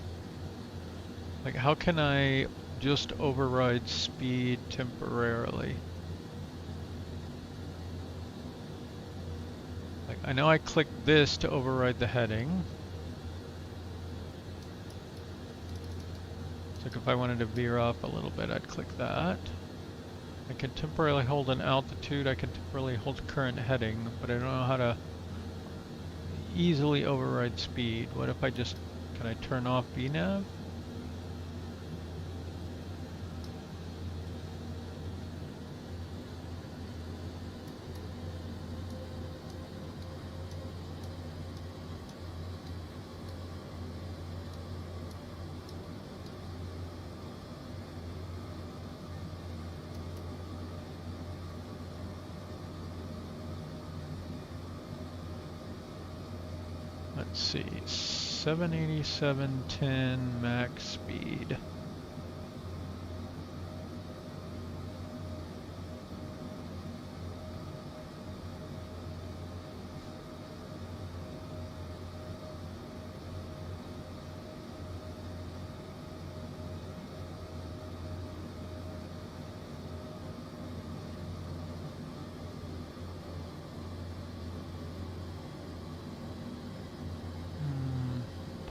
like, how can I just override speed temporarily? Like, I know I clicked this to override the heading. So like if I wanted to veer off a little bit, I'd click that. I can temporarily hold an altitude, I can temporarily hold current heading, but I don't know how to easily override speed. What if I just, can I turn off VNAV? Let's see, 787.10 max speed.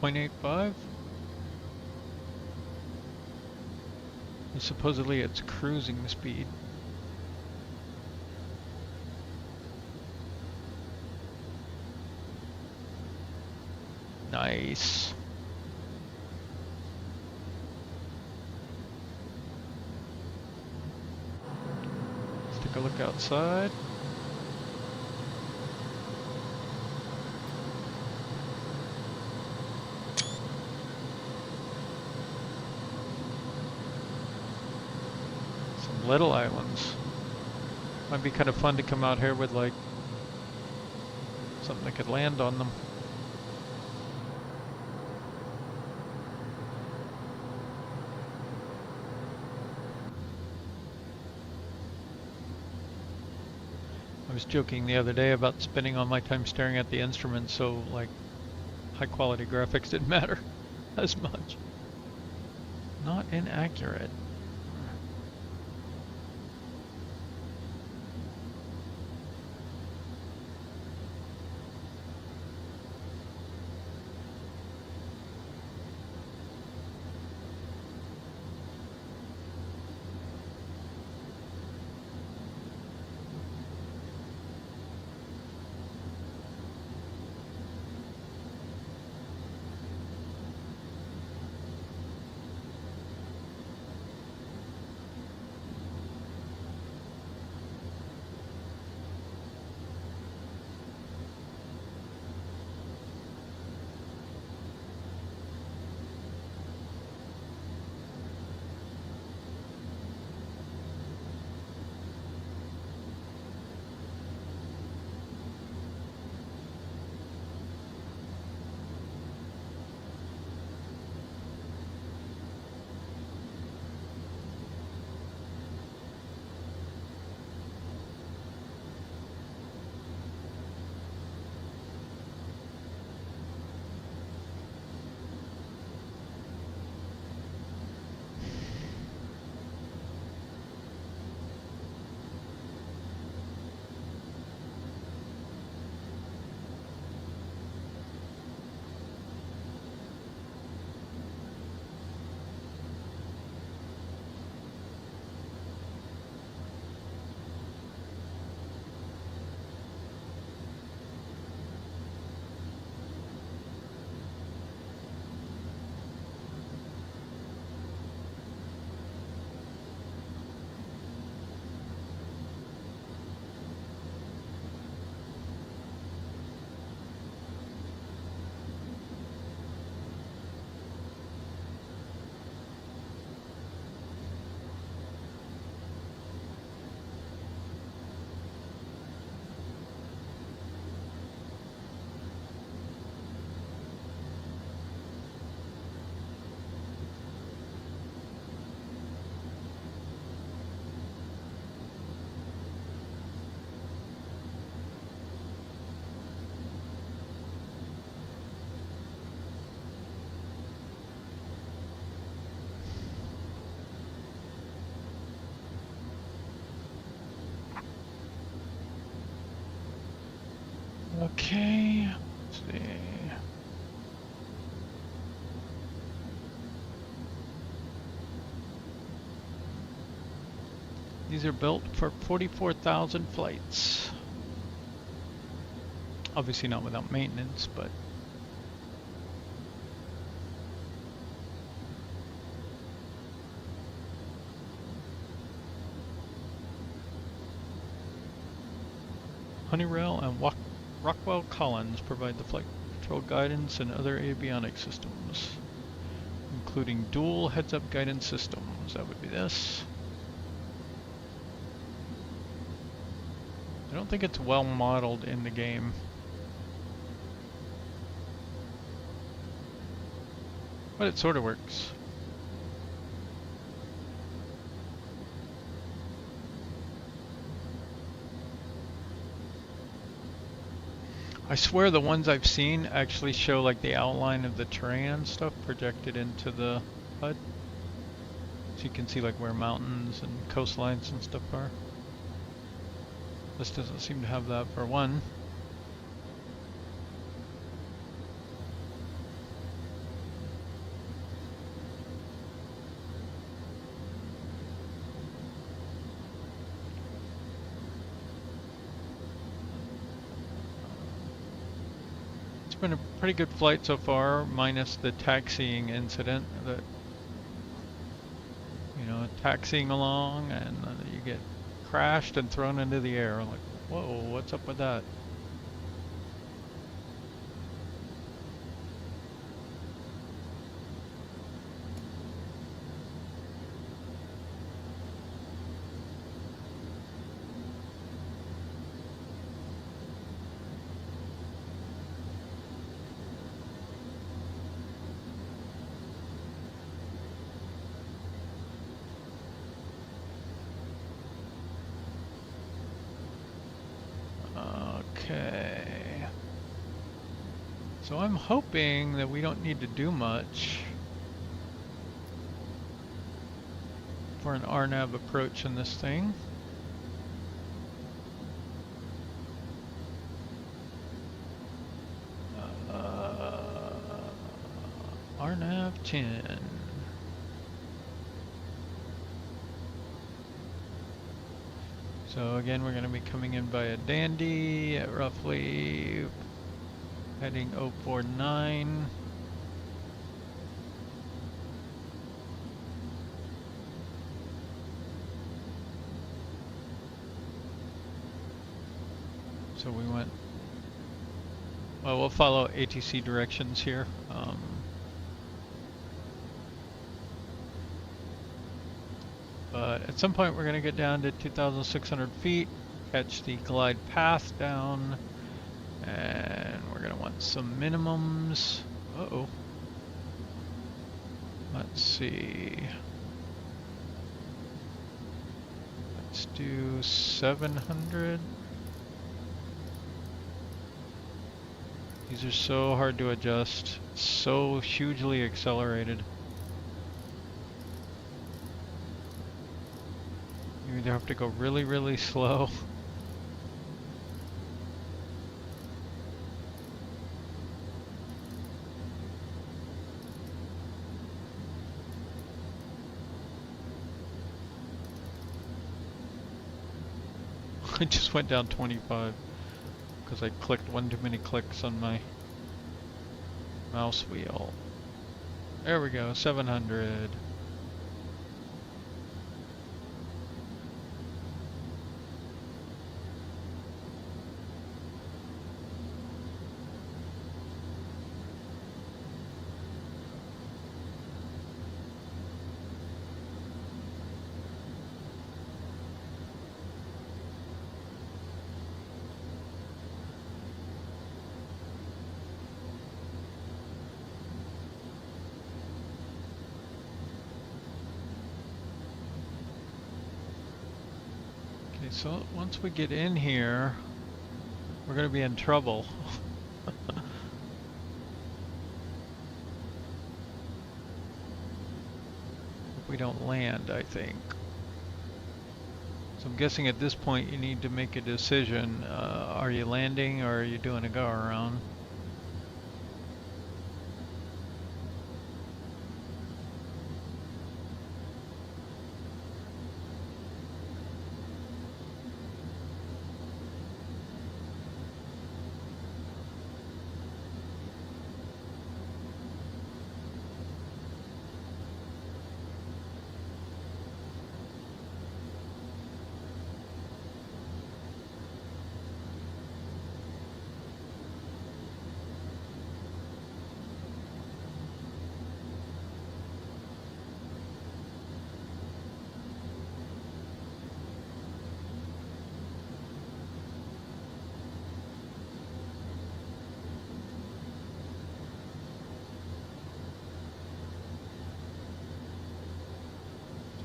.85. And supposedly it's cruising speed. Nice. take a look outside. Some little islands. Might be kind of fun to come out here with like something that could land on them. I was joking the other day about spending all my time staring at the instruments, so like high quality graphics didn't matter as much. Not inaccurate. Okay, let's see. These are built for 44,000 flights. Obviously not without maintenance, but Honeywell and Rockwell Collins provide the flight control guidance and other avionics systems, including dual heads-up guidance systems. That would be this. I don't think it's well modeled in the game. But it sort of works. I swear the ones I've seen actually show like the outline of the terrain and stuff projected into the HUD. So you can see like where mountains and coastlines and stuff are. This doesn't seem to have that for one. It's been a pretty good flight so far, minus the taxiing incident that, you know, taxiing along and you get crashed and thrown into the air. I'm like, whoa, what's up with that? Okay. So I'm hoping that we don't need to do much for an R-NAV approach in this thing. R-NAV 10. So again, we're going to be coming in by a dandy at roughly heading 049. So we went, well, we'll follow ATC directions here. But at some point we're going to get down to 2,600 feet, catch the glide path down, and we're going to want some minimums. Uh-oh. Let's see. Let's do 700. These are so hard to adjust, so hugely accelerated. You either have to go really, really slow. I just went down 25 because I clicked one too many clicks on my mouse wheel. There we go, 700. So once we get in here, we're going to be in trouble. If we don't land, I think. So I'm guessing at this point you need to make a decision. Are you landing or are you doing a go around?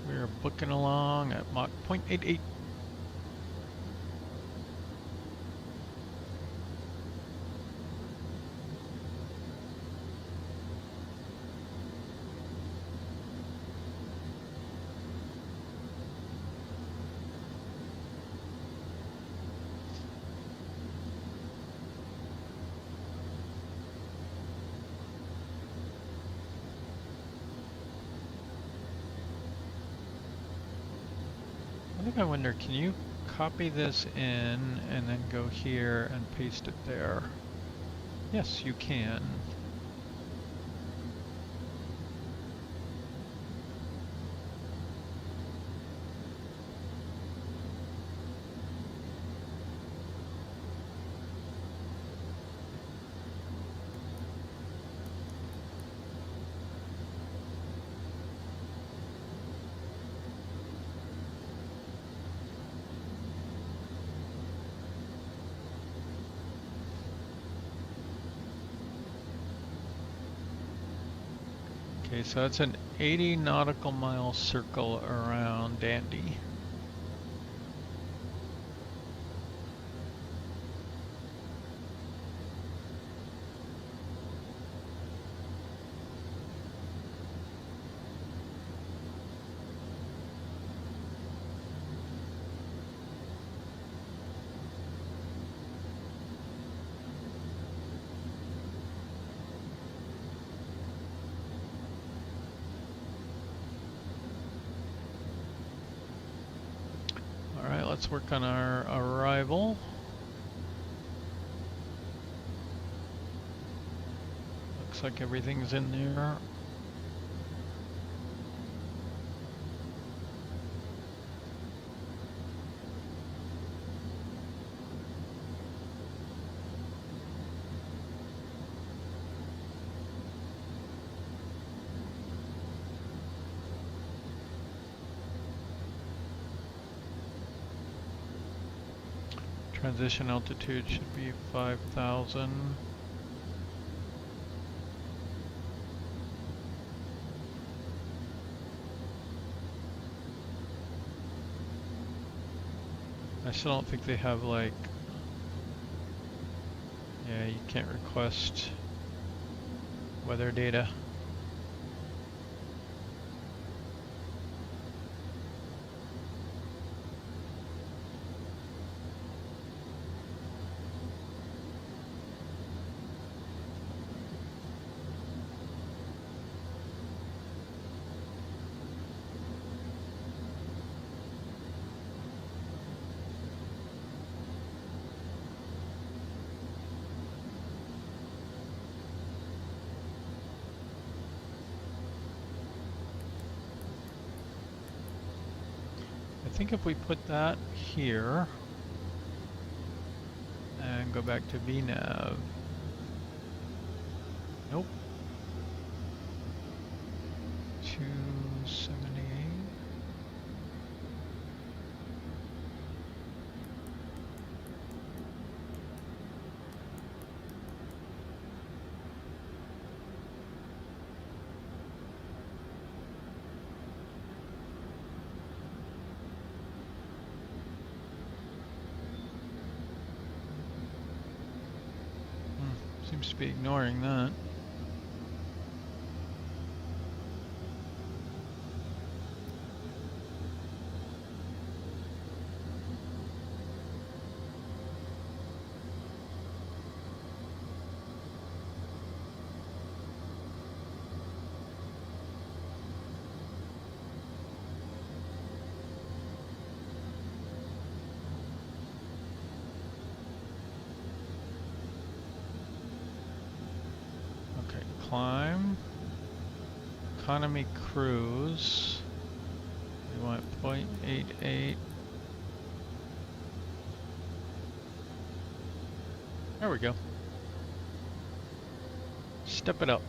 We're booking along at Mach 0.88. I wonder, can you copy this in and then go here and paste it there? Yes, you can. Okay, so it's an 80 nautical mile circle around Dandy. Alright, let's work on our arrival. Looks like everything's in there. Transition altitude should be 5,000. I still don't think they have like, yeah, you can't request weather data. I think if we put that here and go back to VNAV, nope, 278. Seems to be ignoring that. Climb, economy cruise, we want 0.88. There we go. Step it up.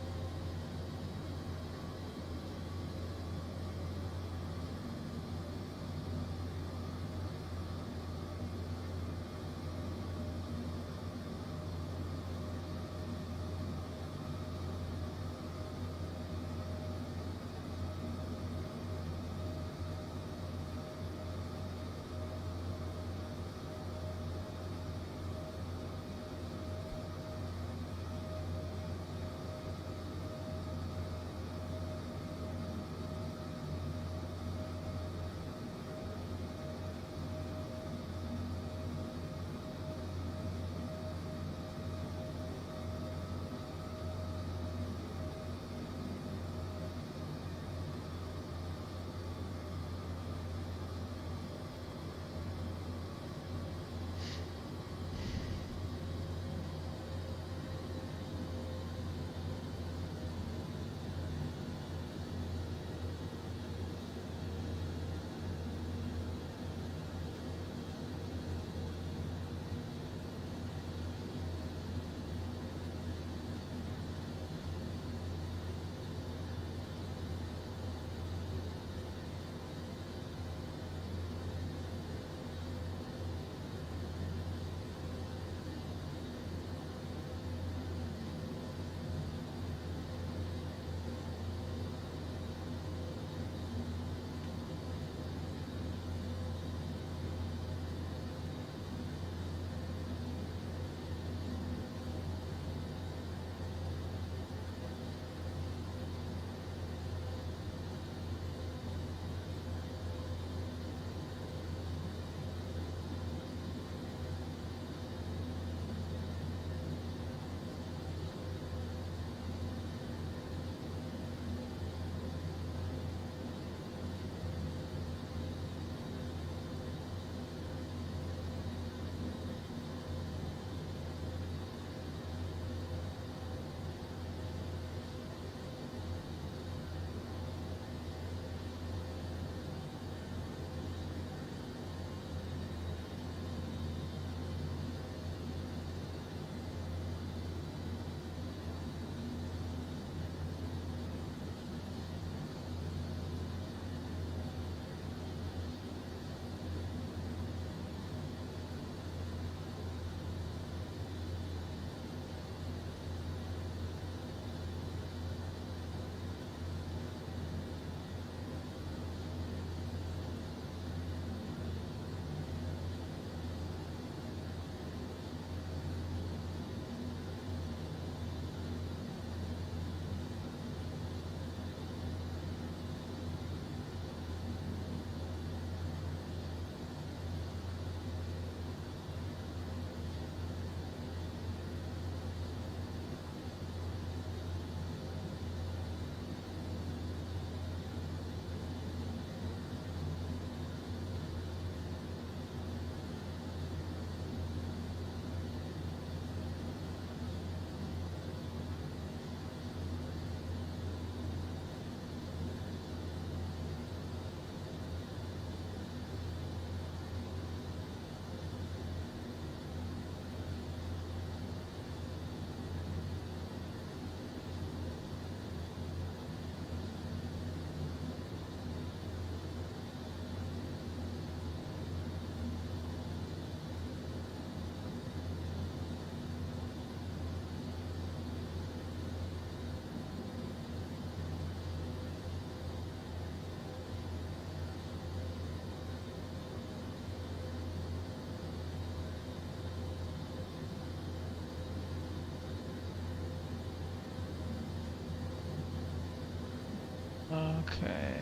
Okay.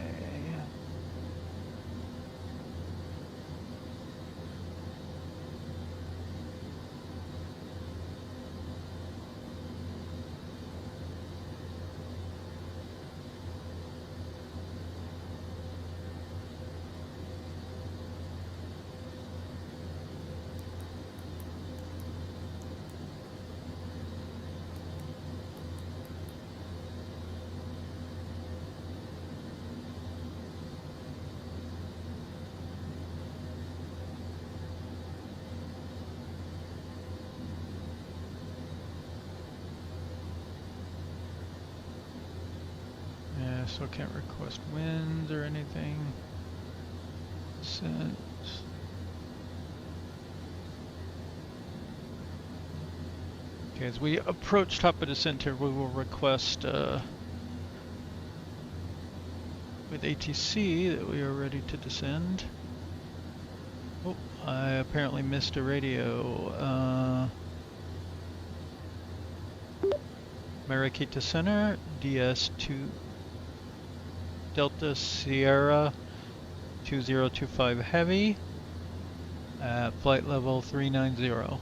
Yeah, so can't request winds or anything. Descent. Okay, as we approach top of descent here, we will request with ATC that we are ready to descend. Oh, I apparently missed a radio. Mariquita Center, DS2 Delta Sierra 2025 Heavy at flight level 390.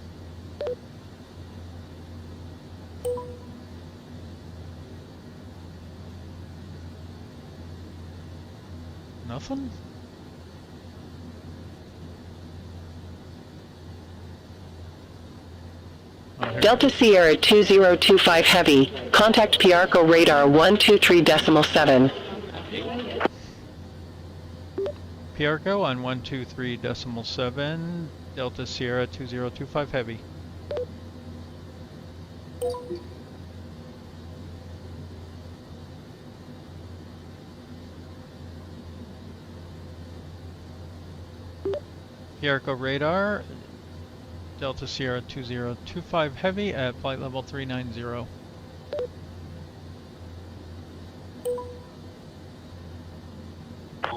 Nothing? Oh, Delta Sierra 2025 Heavy, contact Piarco radar 123.7. Piarco on 123.7, Delta Sierra 2025 Heavy. Piarco radar, Delta Sierra 2025 Heavy at flight level 390.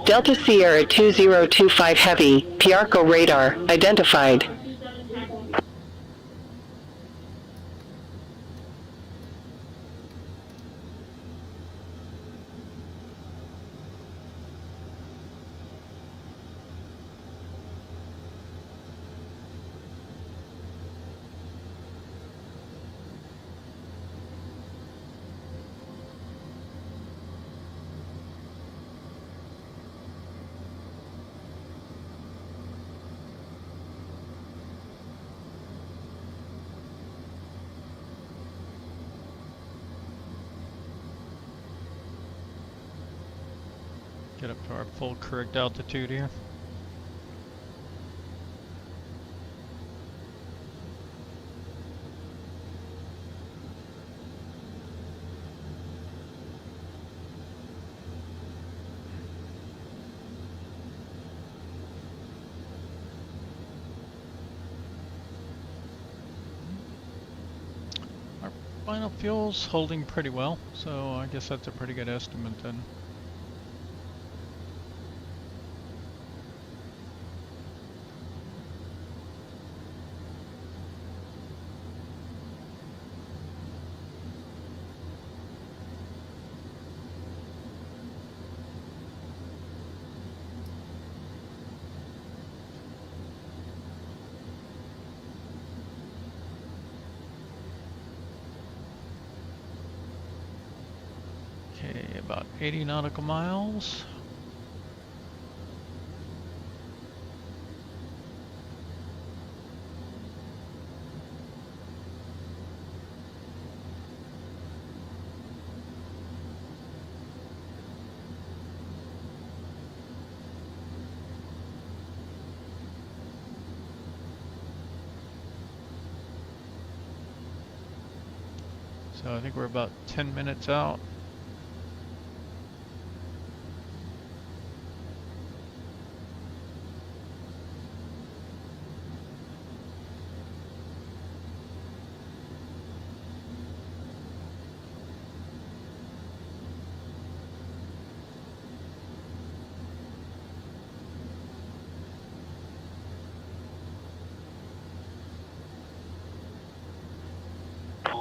Delta Sierra 2025 Heavy, Piarco radar, identified. Get up to our full correct altitude here. Our final fuel's holding pretty well, so I guess that's a pretty good estimate then. Okay, about 80 nautical miles. So I think we're about 10 minutes out.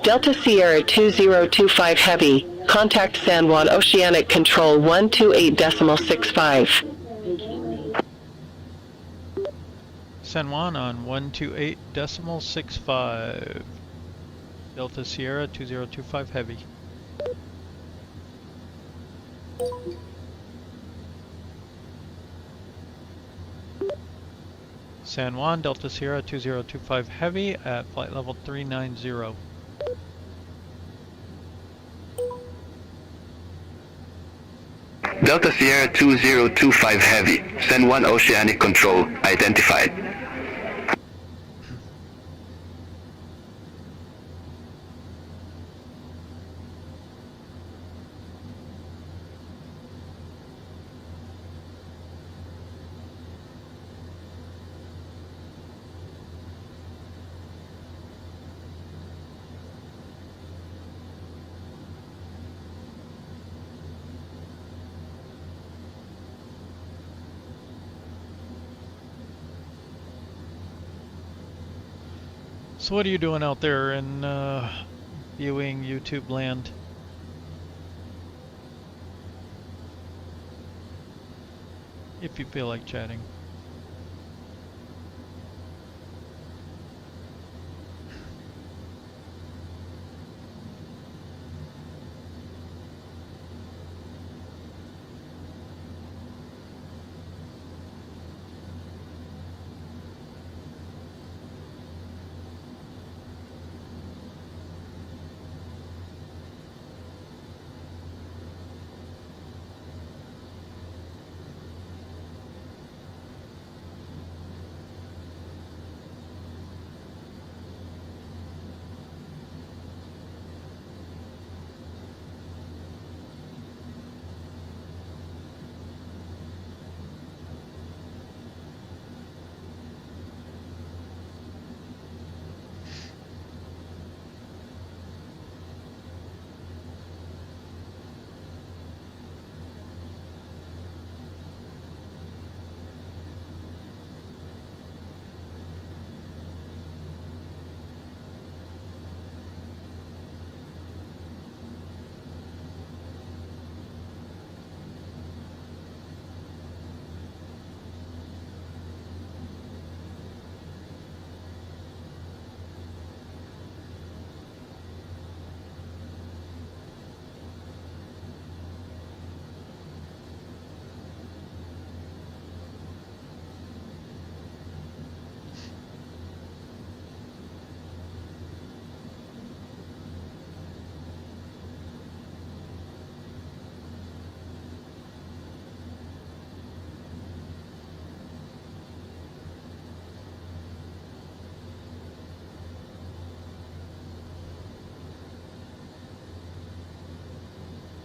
Delta Sierra 2025 Heavy, Contact San Juan Oceanic Control 128.65. San Juan on 128.65. Delta Sierra 2025 Heavy. San Juan, Delta Sierra 2025 Heavy at flight level 390. Delta Sierra 2025 Heavy, San Juan Oceanic Control, identified. So what are you doing out there in viewing YouTube land? If you feel like chatting.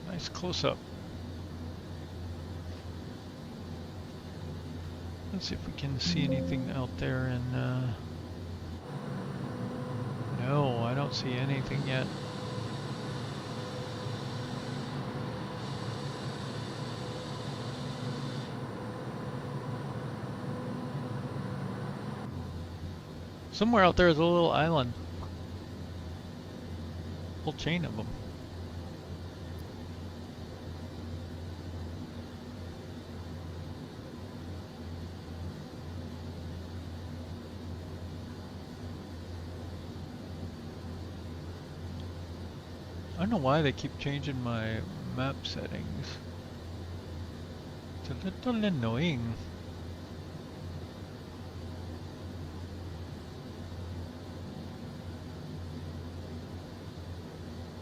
Nice close up. Let's see if we can see anything out there and no, I don't see anything yet. Somewhere out there is a little island. Whole chain of them. I don't know why they keep changing my map settings. It's a little annoying.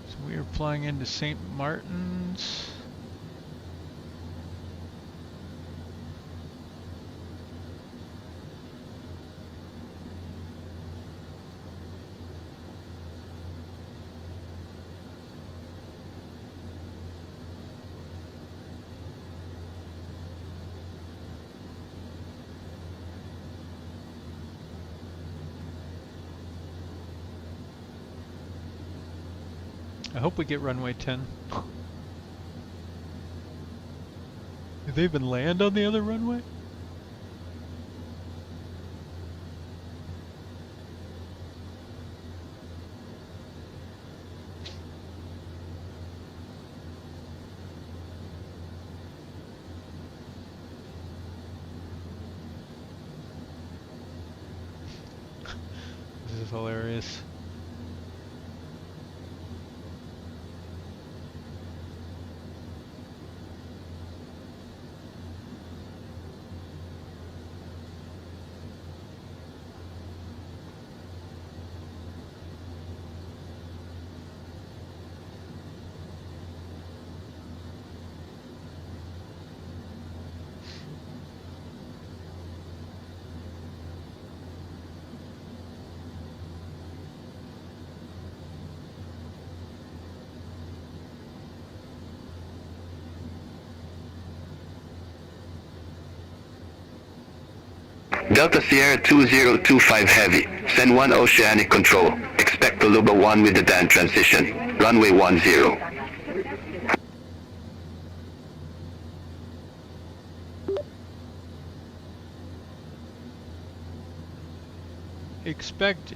So we are flying into St. Martin's. I hope we get runway 10. Did they even land on the other runway? is hilarious. Delta Sierra 2025 Heavy, send 1 Oceanic Control, expect Tuluba 1 with the Dan transition, runway 10. Expect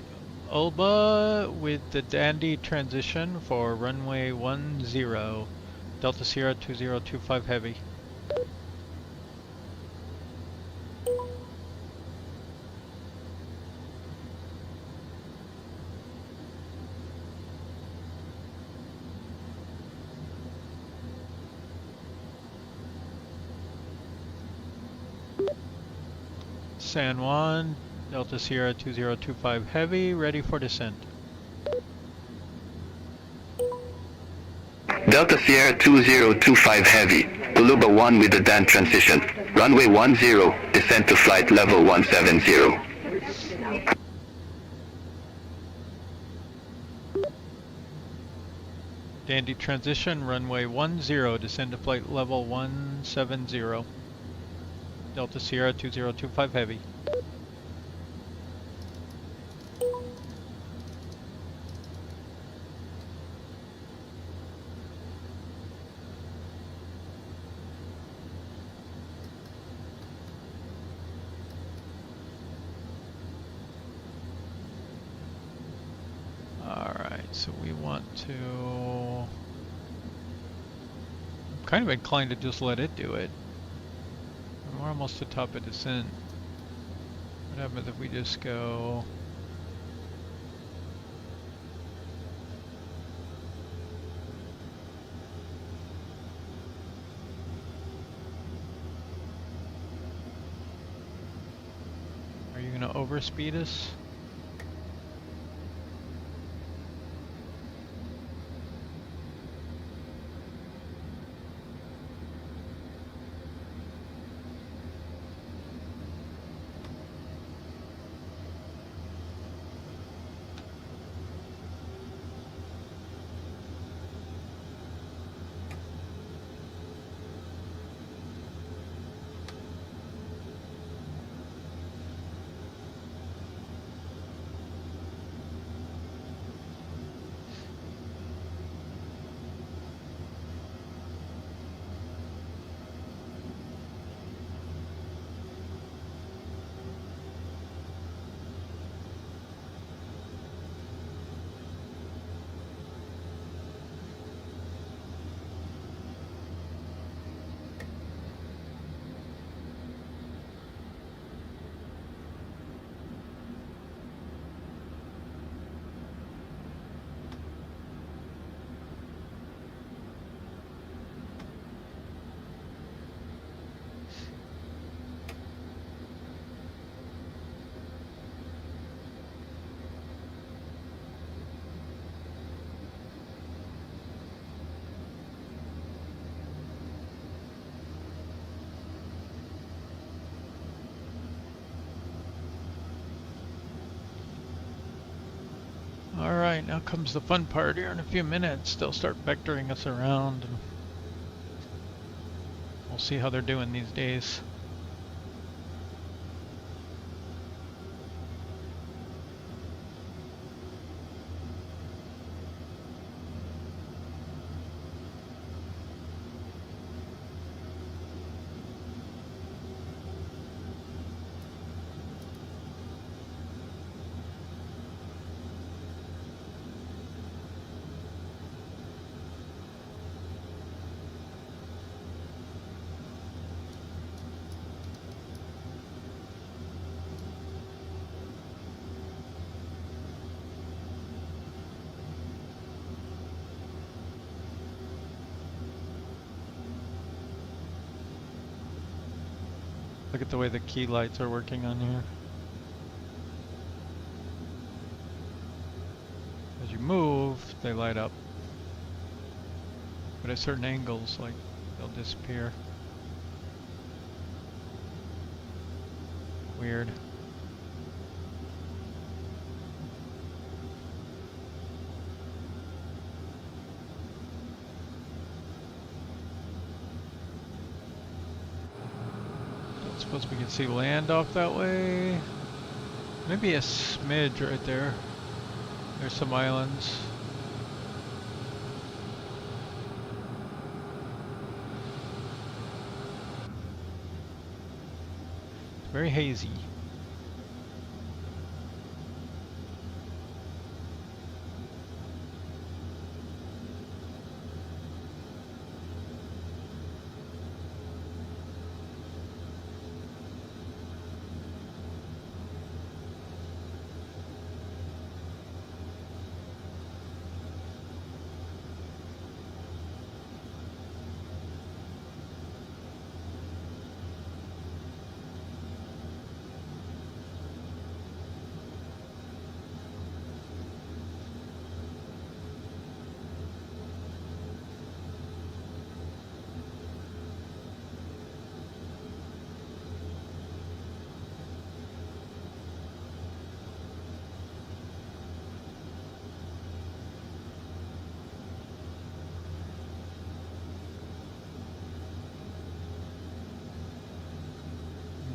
Ulba with the Dandy transition for runway 10, Delta Sierra 2025 Heavy. San Juan, Delta Sierra 2025 Heavy, ready for descent. Delta Sierra 2025 Heavy, Tuluba 1 with the Dan transition, runway 10, descent to flight level 170. Dandy transition, runway 10, descend to flight level 170. Delta Sierra 2025 Heavy. Alright, so we want to... I'm kind of inclined to just let it do it. We're almost to top of descent. What happens if we just go... Are you gonna overspeed us? Alright, now comes the fun part. Here in a few minutes, they'll start vectoring us around, and we'll see how they're doing these days. Look at the way the key lights are working on here. As you move, they light up. But at certain angles, like, they'll disappear. Weird. Don't suppose we can see land off that way. Maybe a smidge right there. There's some islands. It's very hazy.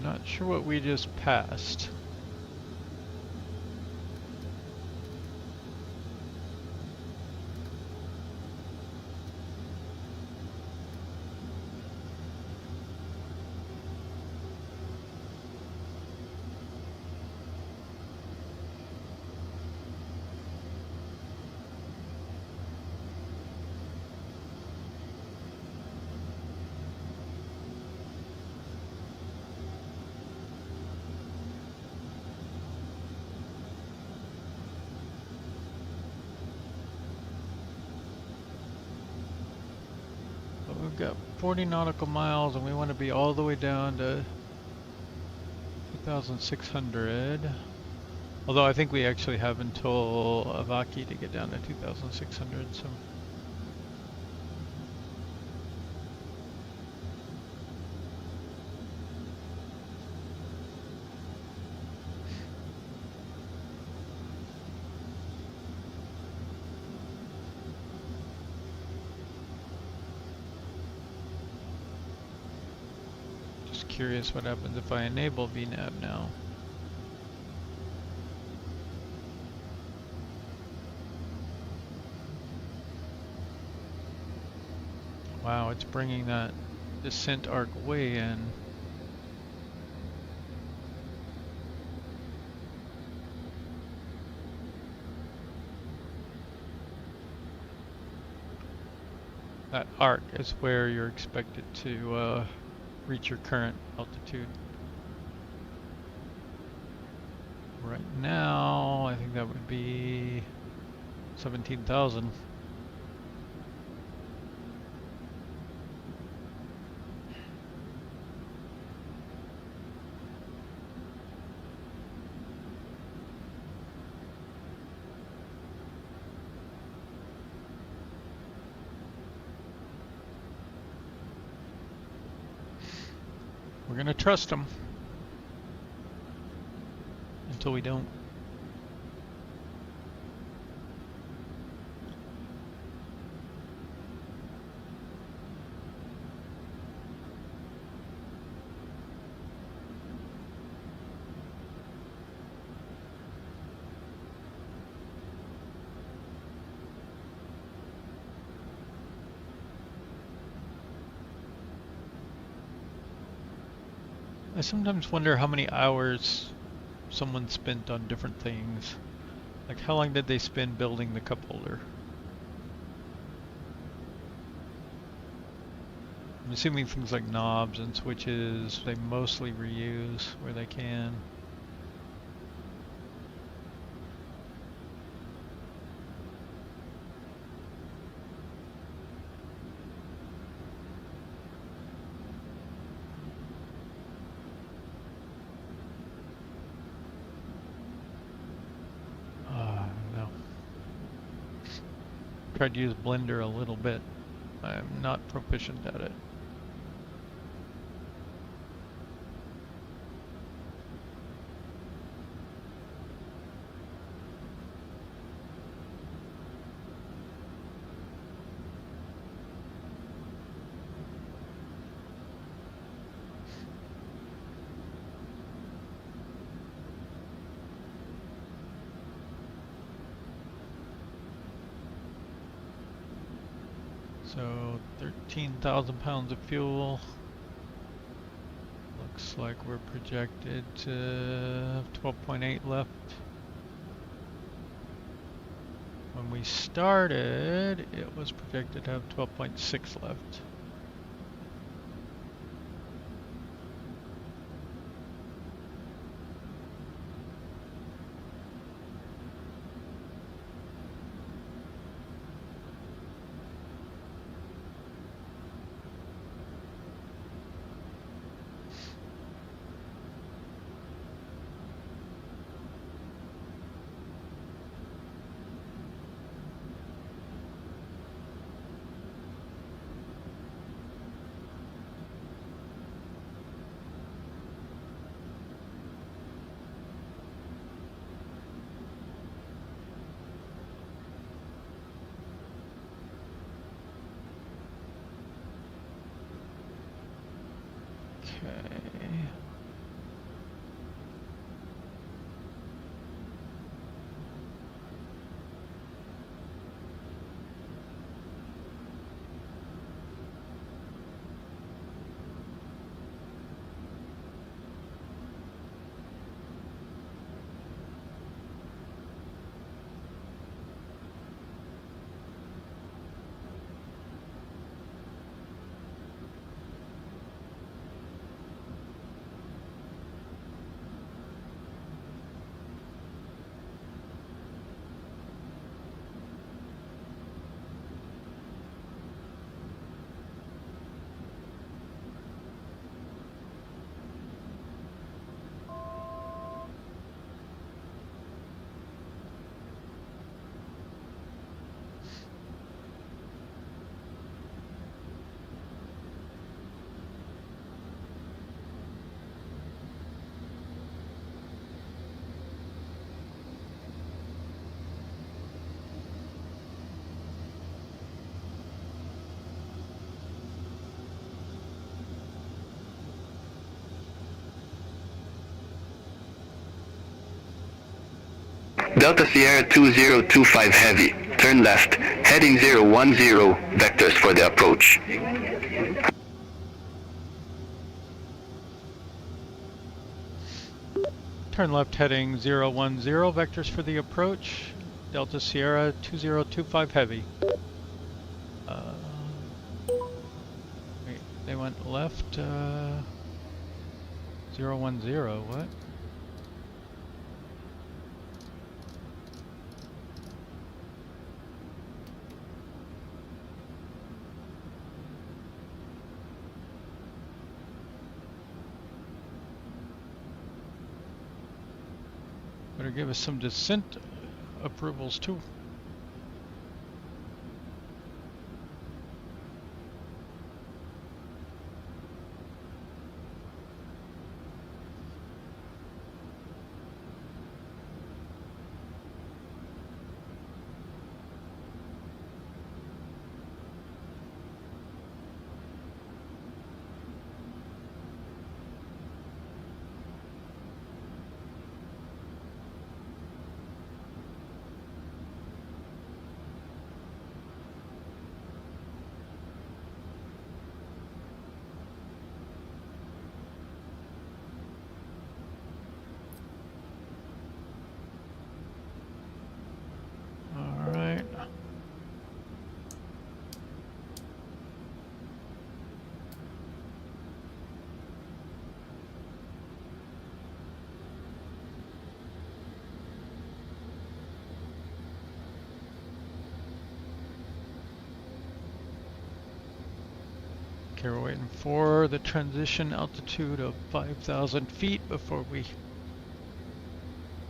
Not sure what we just passed. We've got 40 nautical miles and we want to be all the way down to 2,600. Although I think we actually have until Avaki to get down to 2,600, so. Curious what happens if I enable VNAV now. Wow, it's bringing that descent arc way in. That arc is where you're expected to reach your current altitude. Right now, I think that would be 17,000. We're gonna trust them until we don't. I sometimes wonder how many hours someone spent on different things. Like how long did they spend building the cup holder? I'm assuming things like knobs and switches, they mostly reuse where they can. tried to use Blender a little bit. I'm not proficient at it. So 13,000 pounds of fuel. Looks like we're projected to have 12.8 left. When we started, it was projected to have 12.6 left. Okay. Delta Sierra 2025 Heavy, turn left, heading 010, vectors for the approach. Turn left heading 010, vectors for the approach. Delta Sierra 2025 Heavy. Wait, they went left, 010, what? Better give us some descent approvals too. Okay, we're waiting for the transition altitude of 5,000 feet before we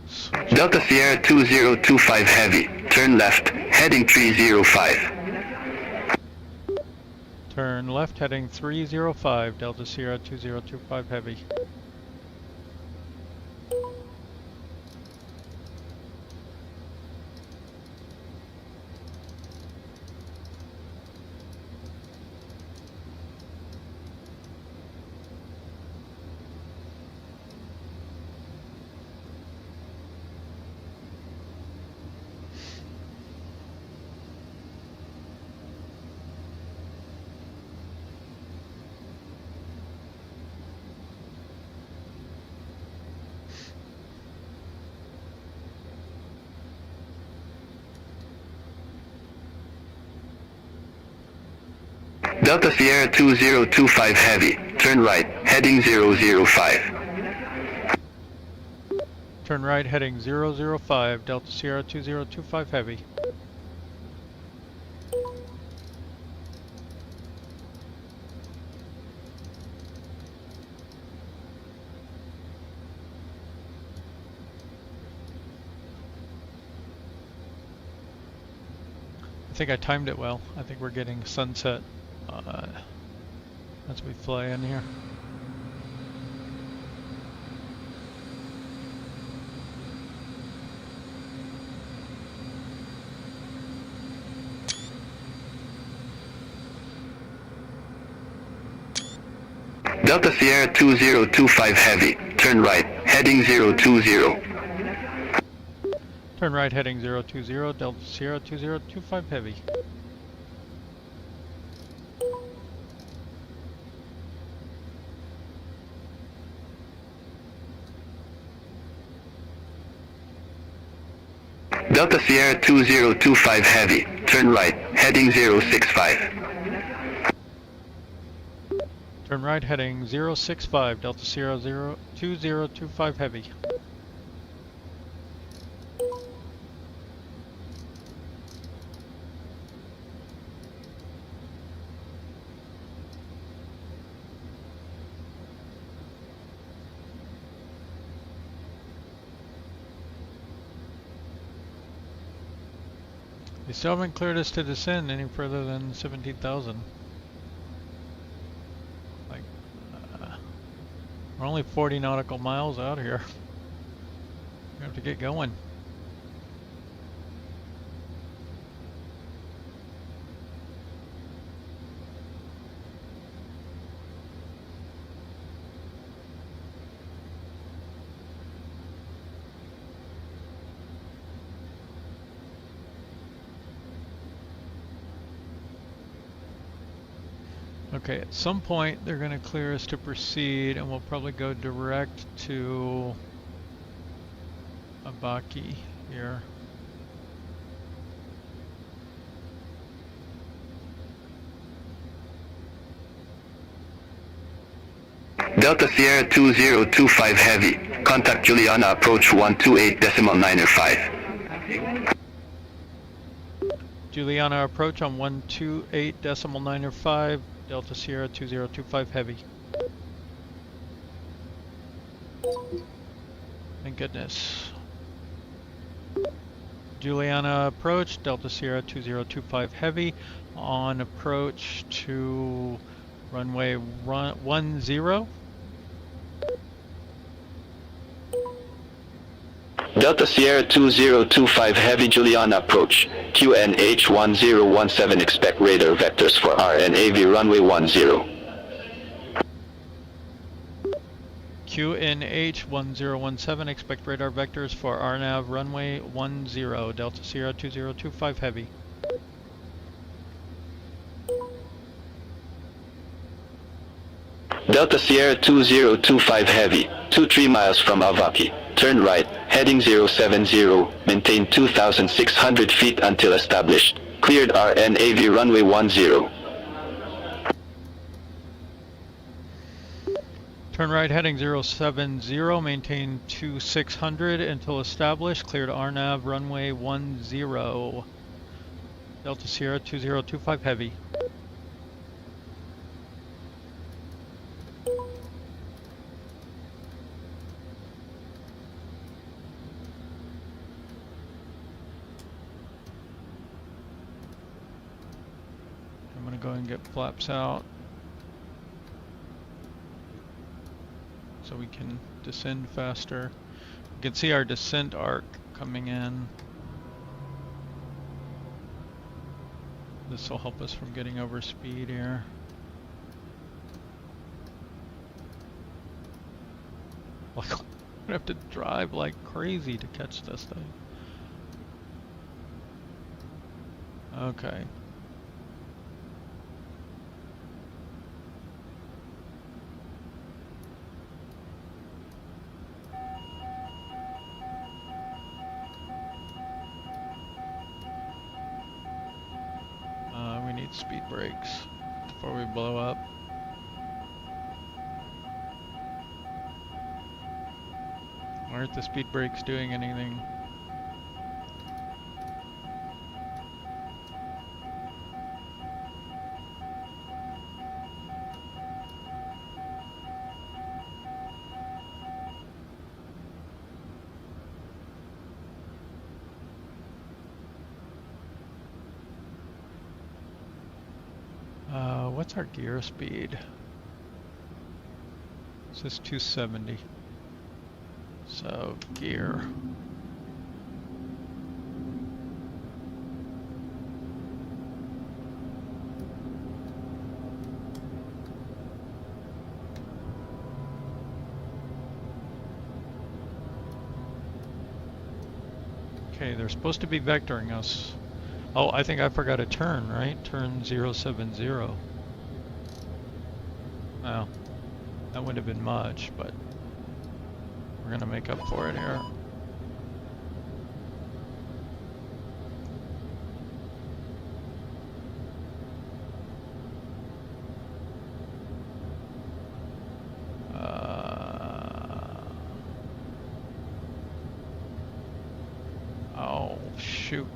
switch. Delta Sierra 2025 Heavy, turn left, heading 305. Turn left heading 305, Delta Sierra 2025 Heavy. Delta Sierra 2025 Heavy, turn right, heading 005. Turn right heading 005, Delta Sierra 2025 Heavy. I think I timed it well. I think we're getting sunset as we fly in here. Delta Sierra 2025 Heavy, turn right, heading 020. Turn right heading 020, Delta Sierra 2025 Heavy. Delta Sierra 2025 Heavy, turn right, heading 065. Turn right heading 065, Delta Sierra 2025 Heavy. They still haven't cleared us to descend any further than 17,000. Like, we're only 40 nautical miles out here. We have to get going. Okay, at some point they're going to clear us to proceed, and we'll probably go direct to Abaki here. Delta Sierra 2025 Heavy, contact Juliana approach 128.905. Juliana approach on 128.905, Delta Sierra 2025 Heavy. Thank goodness. Juliana approach, Delta Sierra 2025 Heavy, on approach to runway 10. Delta Sierra 2025 Heavy, Juliana approach, QNH 1017, expect radar vectors for R-NAV runway 10. QNH 1017, expect radar vectors for R-NAV runway 10, Delta Sierra 2025 Heavy. Delta Sierra 2025 Heavy, 23 miles from Avaki, turn right, heading 070, maintain 2,600 feet until established, cleared R-NAV runway 10. Turn right heading 070, maintain 2600 until established, cleared R-NAV runway 10, Delta Sierra 2025 Heavy. and get flaps out so we can descend faster. You can see our descent arc coming in. This will help us from getting over speed here. Like, I'm gonna have to drive like crazy to catch this thing. Okay. We need speed brakes before we blow up. Aren't the speed brakes doing anything? What's our gear speed? It says 270. So, gear. Okay, they're supposed to be vectoring us. Oh, I think I forgot a turn, right? Turn 070. Well, that wouldn't have been much, but we're gonna make up for it here. Oh, shoot.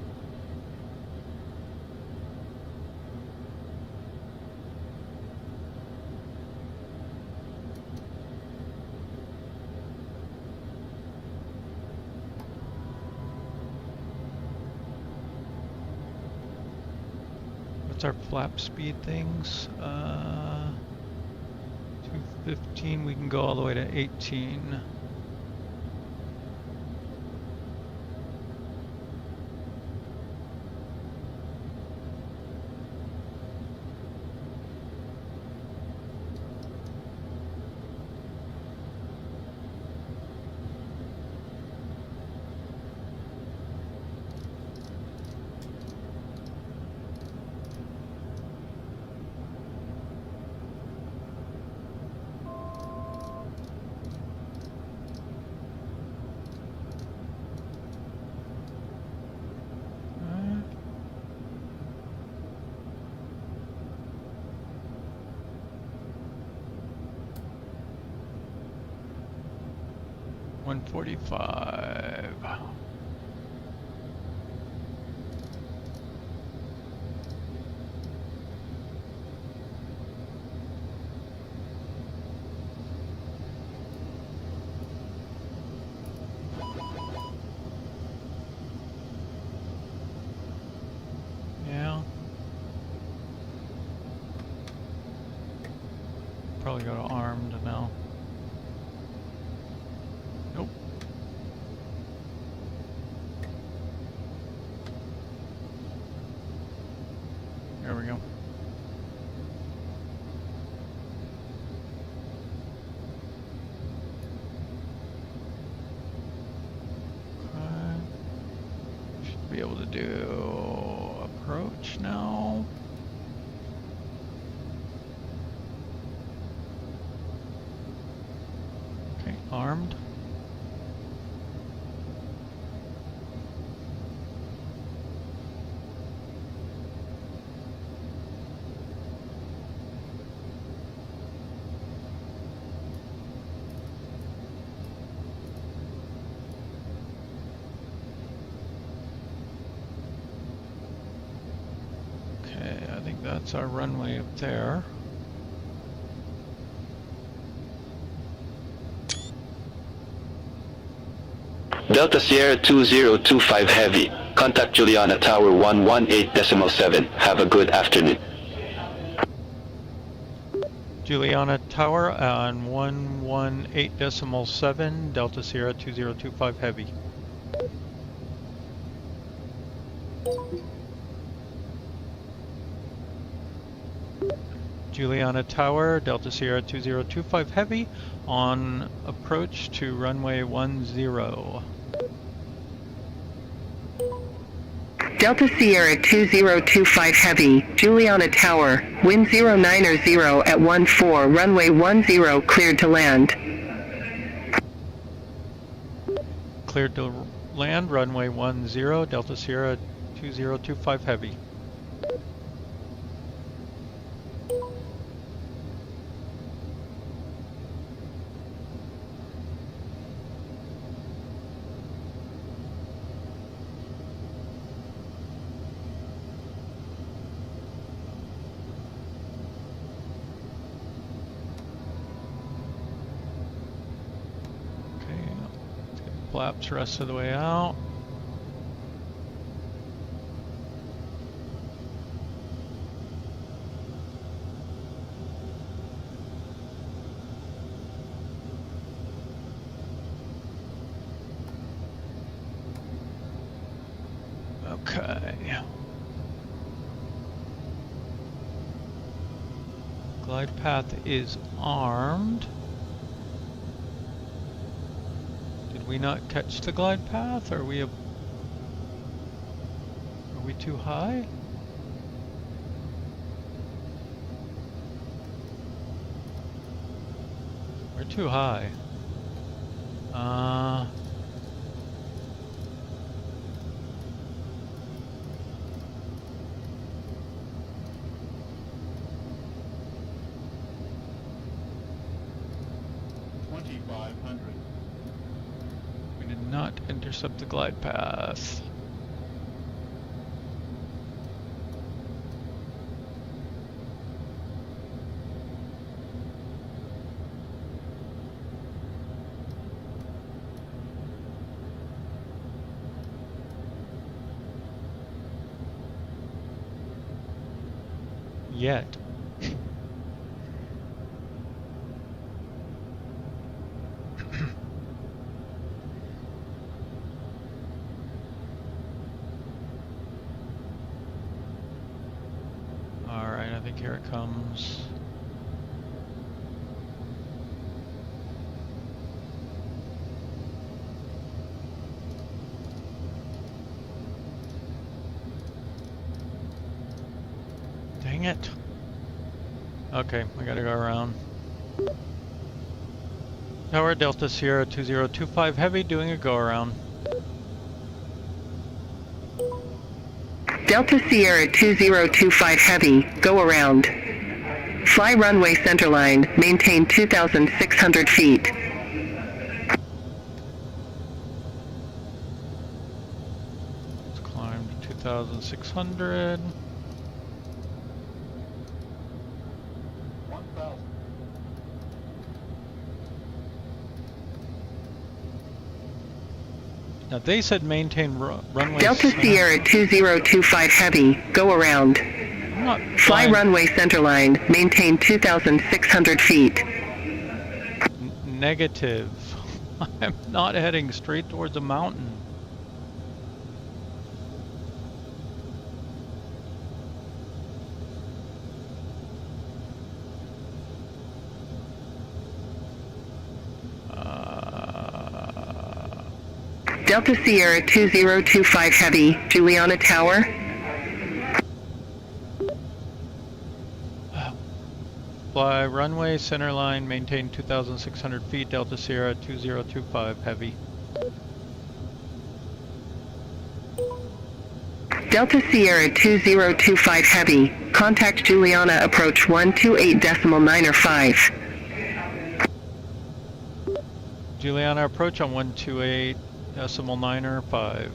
What's our flap speed things? 215, we can go all the way to 18. $145. Yeah. Probably go to armed now. Nope. There we go. Should be able to do approach now. Okay, armed. I think that's our runway up there. Delta Sierra 2025 Heavy. Contact Juliana Tower 118.7. Have a good afternoon. Juliana Tower on 118.7, Delta Sierra 2025 Heavy. Juliana Tower, Delta Sierra 2025 Heavy, on approach to runway 10. Delta Sierra 2025 Heavy, Juliana Tower, wind 090 at 14, runway 10 cleared to land. Cleared to land, runway 10, Delta Sierra 2025 Heavy. Flaps rest of the way out. Okay. Glide path is armed. Did we not catch the glide path? Are we too high? We're too high. 2,500. We did not intercept the glide path. Yet. Alright, I think here it comes. Dang it. Okay, I gotta go around. Tower Delta Sierra 2025 Heavy doing a go around. Delta Sierra 2025 Heavy, go around. Fly runway centerline, maintain 2,600 feet. Let's climb to 2,600. 1,000. Now they said maintain runway. Delta Sierra 2025 Heavy, go around. I'm not Fly flying. runway centerline, maintain 2,600 feet. Negative. I'm not heading straight towards a mountain. Delta Sierra 2025 Heavy, Juliana Tower. Fly runway centerline, maintain 2,600 feet, Delta Sierra 2025 Heavy. Delta Sierra 2025 Heavy, contact Juliana approach 128.905. Juliana approach on 128.905.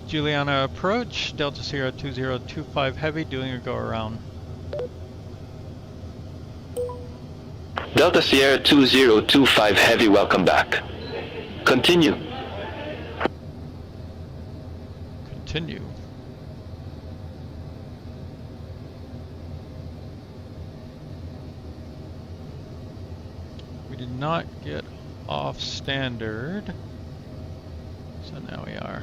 Juliana approach, Delta Sierra 2025 Heavy doing a go around. Delta Sierra 2025 Heavy, welcome back. Continue. continue. We did not get off standard, so now we are.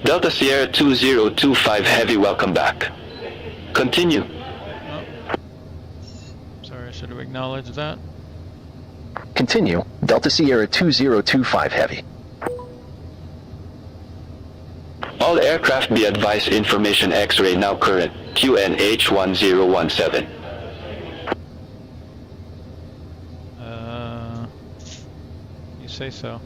Delta Sierra 2025 Heavy, welcome back. Continue. Oh. Sorry, I should have acknowledged that. Continue, Delta Sierra 2025 Heavy. All aircraft be advised, information X-ray now current, QNH 1017. You say so.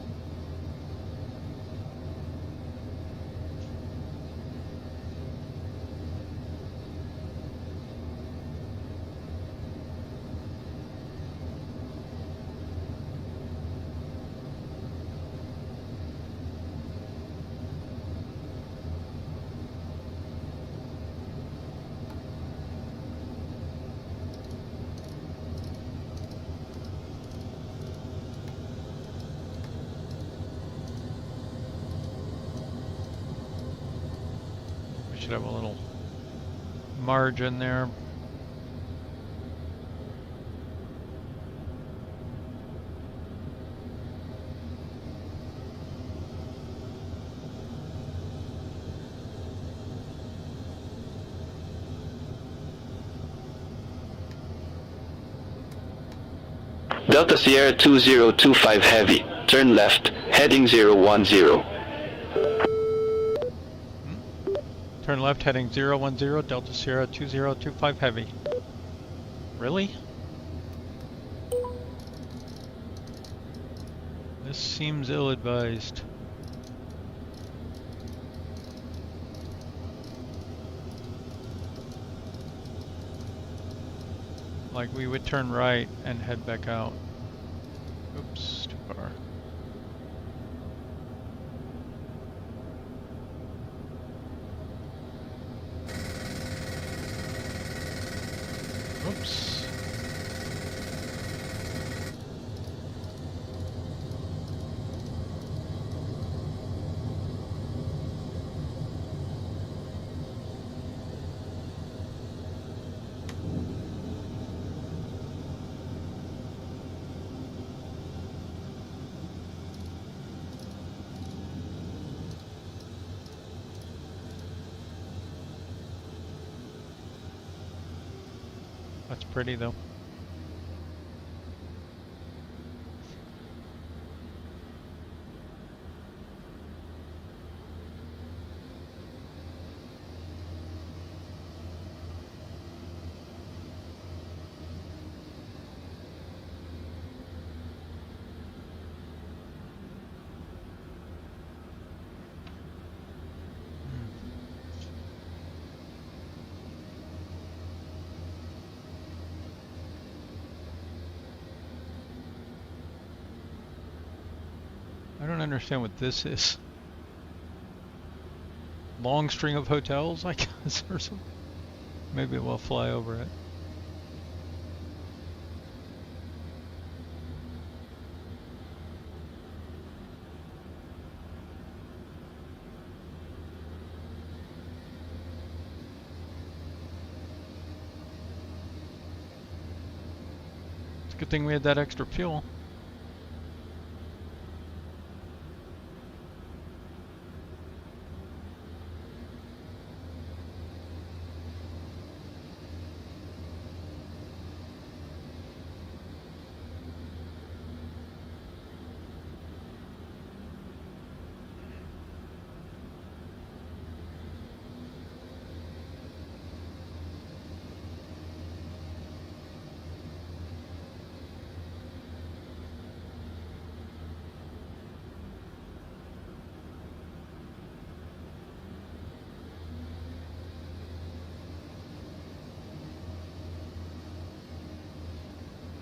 Should have a little margin there. Delta Sierra 2025 Heavy, turn left, heading 010. Turn left heading 010, Delta Sierra 2025 Heavy. Really? This seems ill-advised. Like we would turn right and head back out. Oops, too far. Oops. That's pretty though. I don't understand what this is. Long string of hotels, I guess, or something. Maybe we'll fly over it. It's a good thing we had that extra fuel.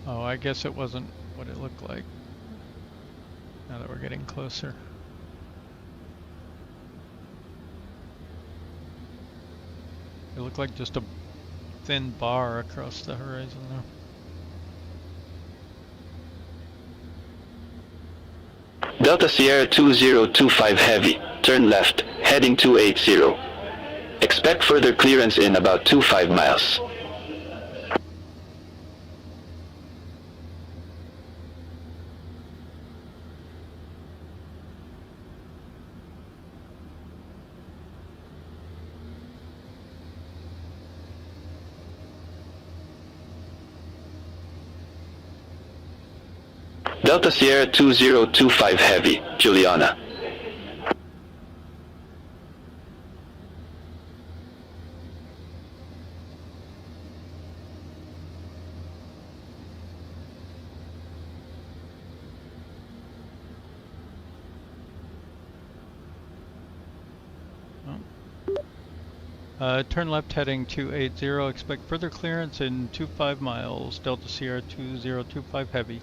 Oh, I guess it wasn't what it looked like. Now that we're getting closer. It looked like just a thin bar across the horizon there. Delta Sierra 2025 Heavy, turn left, heading 280. Expect further clearance in about 25 miles. Delta Sierra 2025 Heavy, Juliana. Turn left heading 280, expect further clearance in 25 miles, Delta Sierra 2025 Heavy.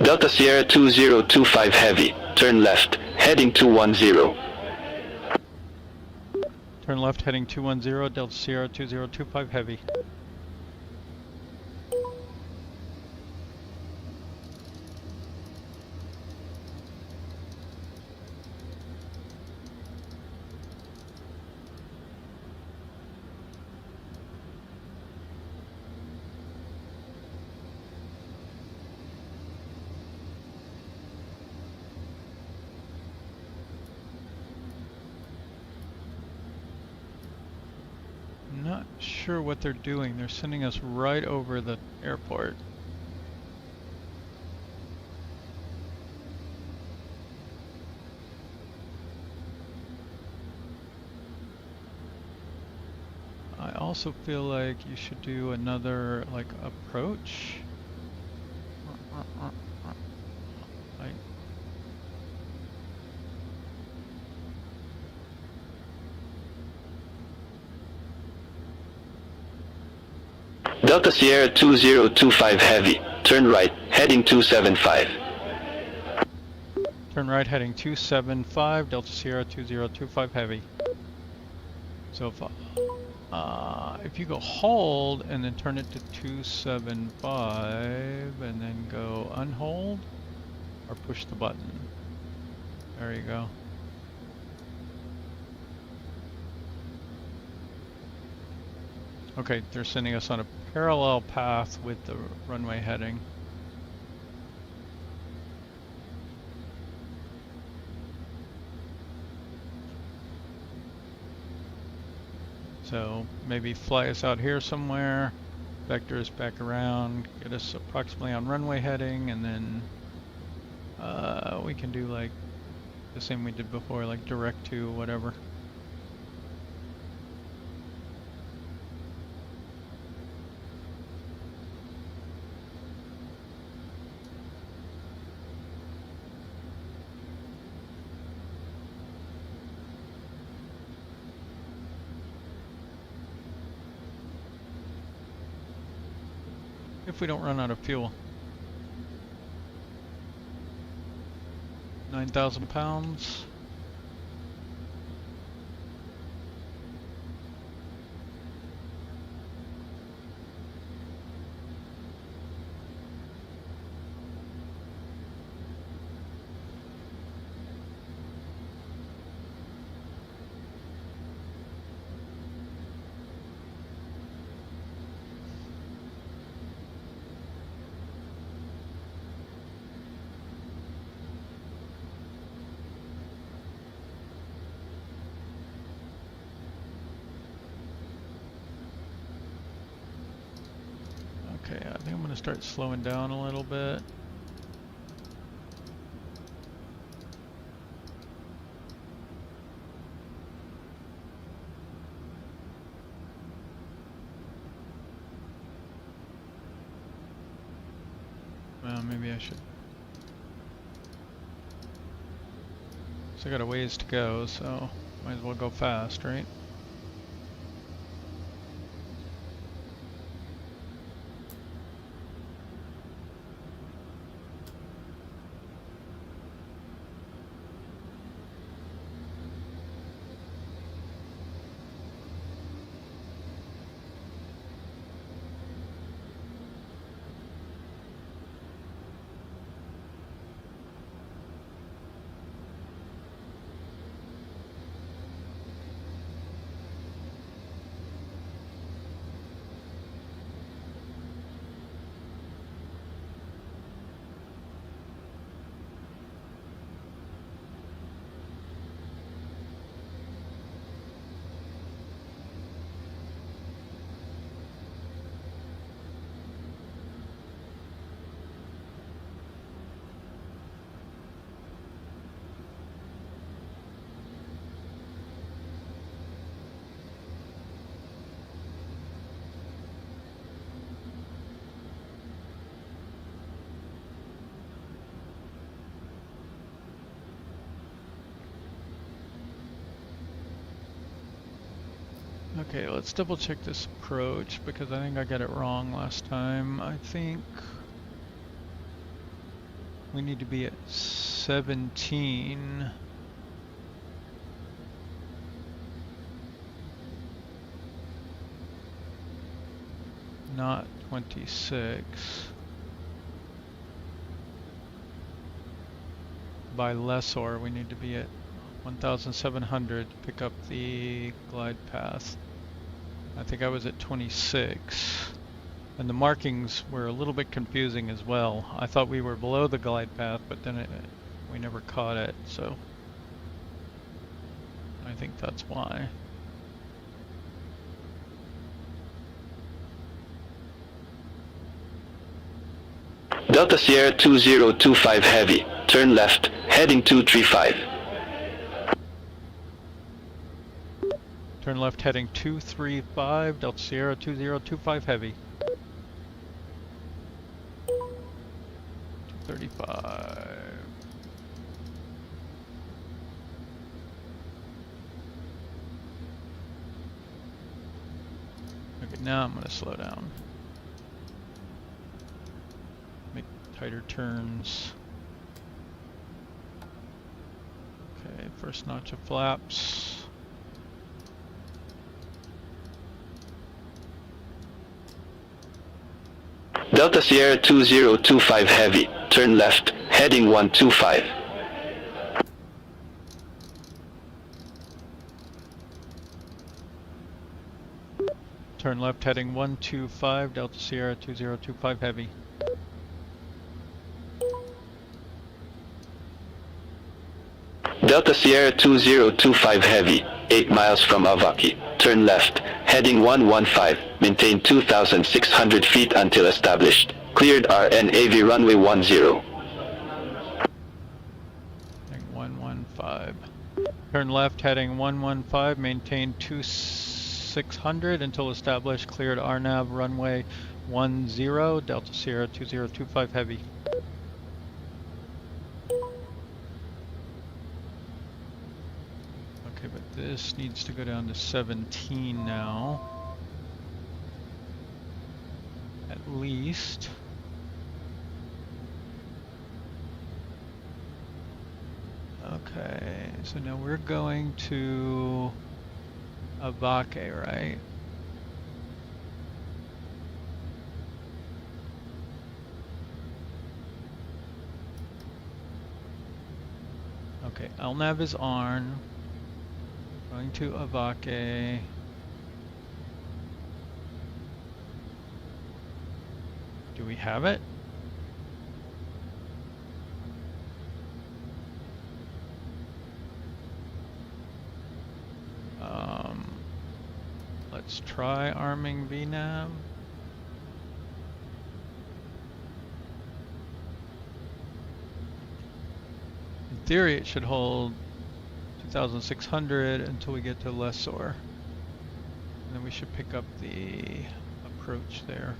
Delta Sierra 2025 Heavy, turn left, heading 210. Turn left heading 210, Delta Sierra 2025 Heavy. Not sure what they're doing. They're sending us right over the airport. I also feel like you should do another like approach. Like Delta Sierra 2025 Heavy, turn right, heading 275. turn right heading 275, Delta Sierra 2025 Heavy. So if you go hold and then turn it to 275 and then go unhold or push the button. There you go. Okay, they're sending us on a parallel path with the runway heading. So maybe fly us out here somewhere, vector us back around, get us approximately on runway heading, and then we can do like the same we did before, like direct to whatever. If we don't run out of fuel. 9,000 pounds. think I'm gonna start slowing down a little bit. Well, maybe I should. So I got a ways to go, so might as well go fast, right? Okay, let's double check this approach because I think I got it wrong last time. I think we need to be at 17. Not 26. By lessor, we need to be at 1,700 to pick up the glide path. I think I was at 26. And the markings were a little bit confusing as well. I thought we were below the glide path, but then we never caught it, so I think that's why. Delta Sierra 2025 Heavy, turn left, heading 235. Turn left heading 235, Delta Sierra 2025 Heavy. 235. Okay, now I'm going to slow down. Make tighter turns. Okay, first notch of flaps. Delta Sierra 2025 Heavy, turn left, heading 125. Turn left heading 125, Delta Sierra 2025 Heavy. Delta Sierra 2025 Heavy, 8 miles from Avaki, turn left, heading 115, maintain 2,600 feet until established. Cleared R-NAV runway 10. Heading 115. Turn left heading 115, maintain 2,600 until established. Cleared R-NAV runway 10, Delta Sierra 2025 Heavy. Okay, but this needs to go down to 17 now. At least. Okay, so now we're going to Avake, right? Okay, R-NAV is on. Going to Avake. Do we have it? Let's try arming VNAV. theory, it should hold 2,600 until we get to Lessor. And then we should pick up the approach there.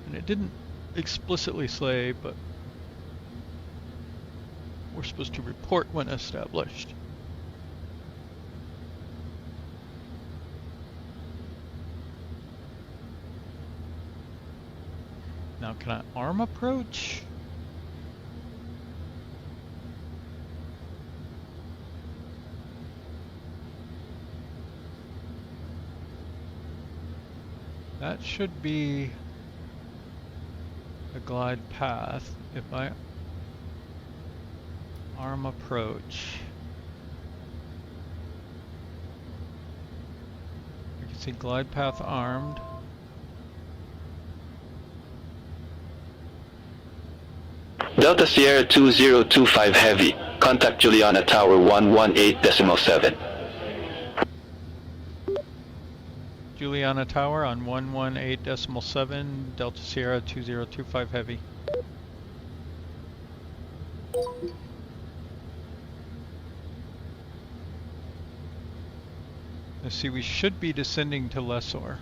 And it didn't explicitly say, but we're supposed to report when established. Now, can I arm approach? That should be a glide path. If I arm approach, you can see glide path armed. Delta Sierra 2025 Heavy, contact Juliana Tower 118.7. Juliana Tower on 118.7, Delta Sierra 2025 Heavy. Let's see, we should be descending to Lessor.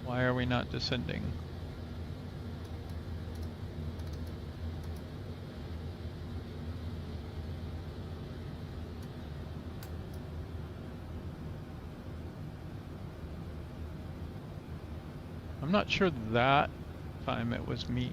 Why are we not descending? I'm not sure that time it was me.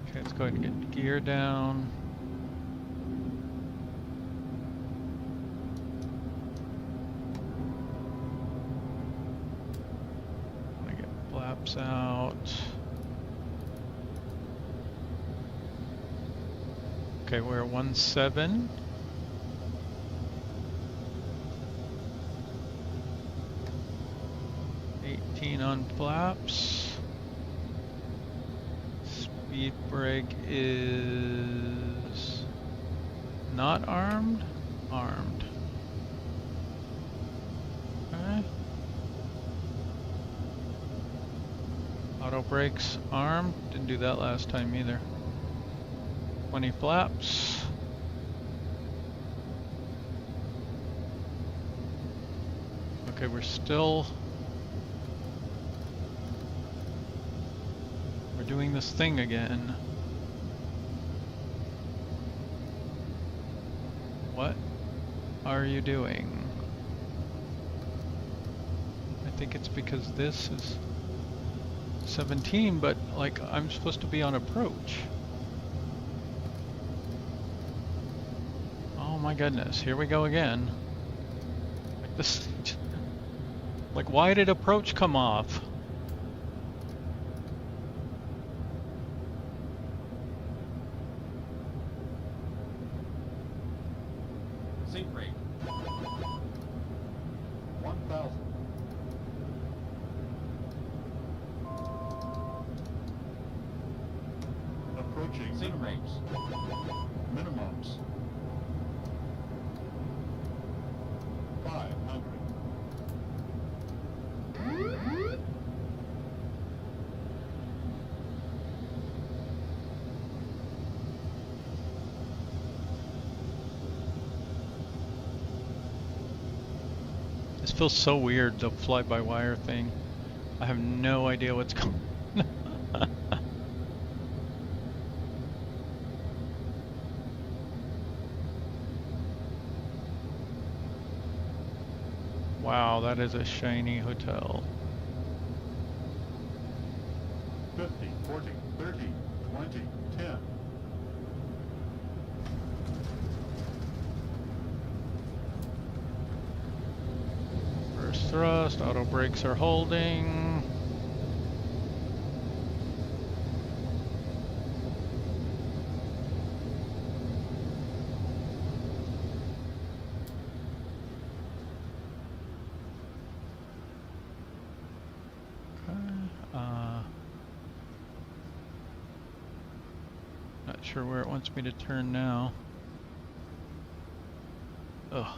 Okay, let's go ahead and get gear down. Out. Okay, we're at 17. On flaps. Speed brake is not armed. Armed. Okay. Auto brakes armed. Didn't do that last time either. 20 flaps. Okay, we're doing this thing again. What are you doing? I think it's because this is 17, but like I'm supposed to be on approach. Oh my goodness, here we go again. Like this, like why did approach come off? Sync rate 1,000. Approaching sync rates. Minimums 500. This feels so weird, the fly-by-wire thing. I have no idea what's going on. Wow, that is a shiny hotel. 50, 40, 30, 20, 10. First thrust, auto brakes are holding. Not sure where it wants me to turn now. Ugh.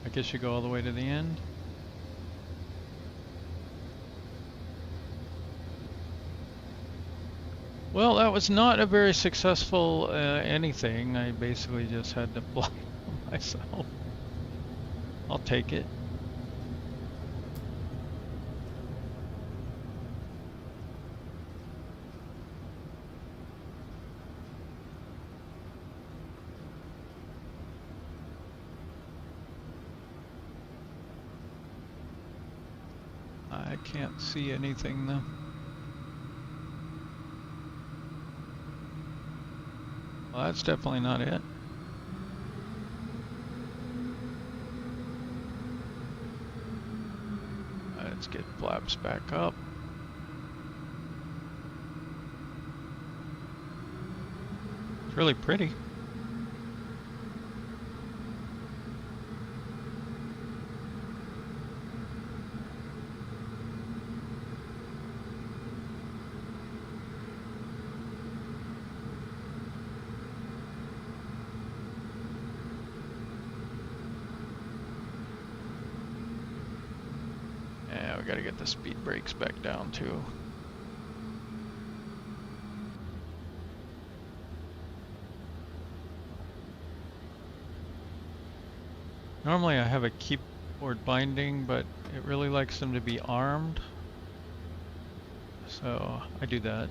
I guess you go all the way to the end. Well, that was not a very successful anything. I basically just had to fly myself. I'll take it. I can't see anything though. Well, that's definitely not it. Let's get flaps back up. It's really pretty. Yeah, we gotta get the speed brakes back down too. Normally I have a keyboard binding, but it really likes them to be armed. So I do that.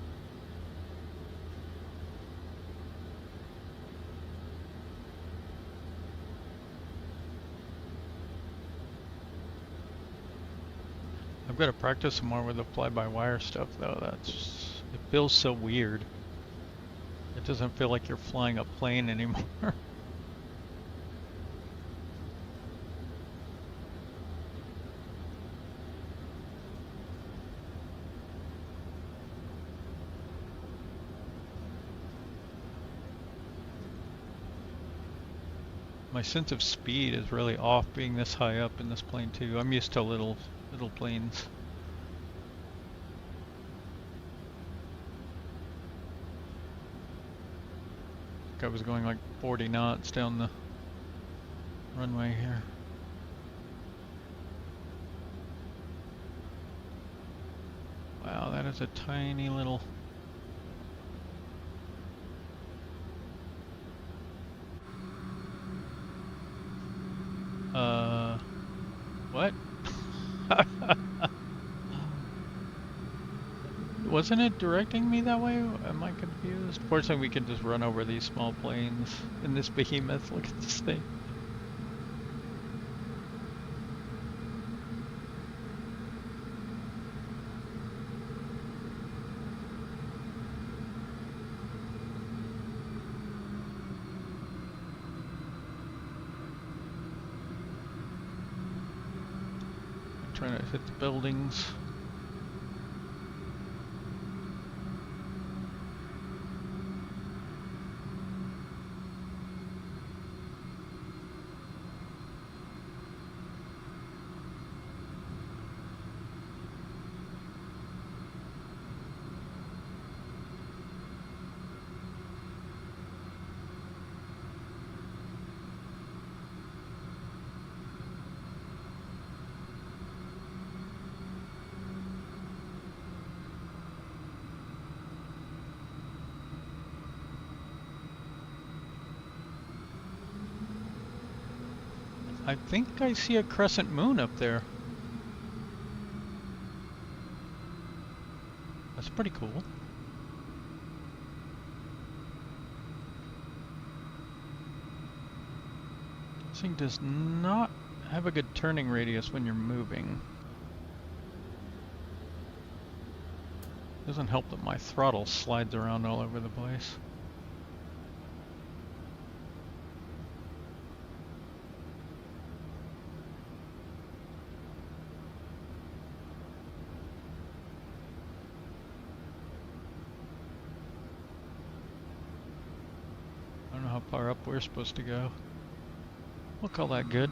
I've got to practice some more with the fly-by-wire stuff though. It feels so weird. It doesn't feel like you're flying a plane anymore. My sense of speed is really off being this high up in this plane too. I'm used to little planes. I was going like 40 knots down the runway here. Wow, that is a tiny little... What? Wasn't it directing me that way? Am I confused? Fortunately, we can just run over these small planes in this behemoth. Look at this thing. I'm trying to hit the buildings. I think I see a crescent moon up there. That's pretty cool. This thing does not have a good turning radius when you're moving. Doesn't help that my throttle slides around all over the place. I don't know how far up we're supposed to go. We'll call that good.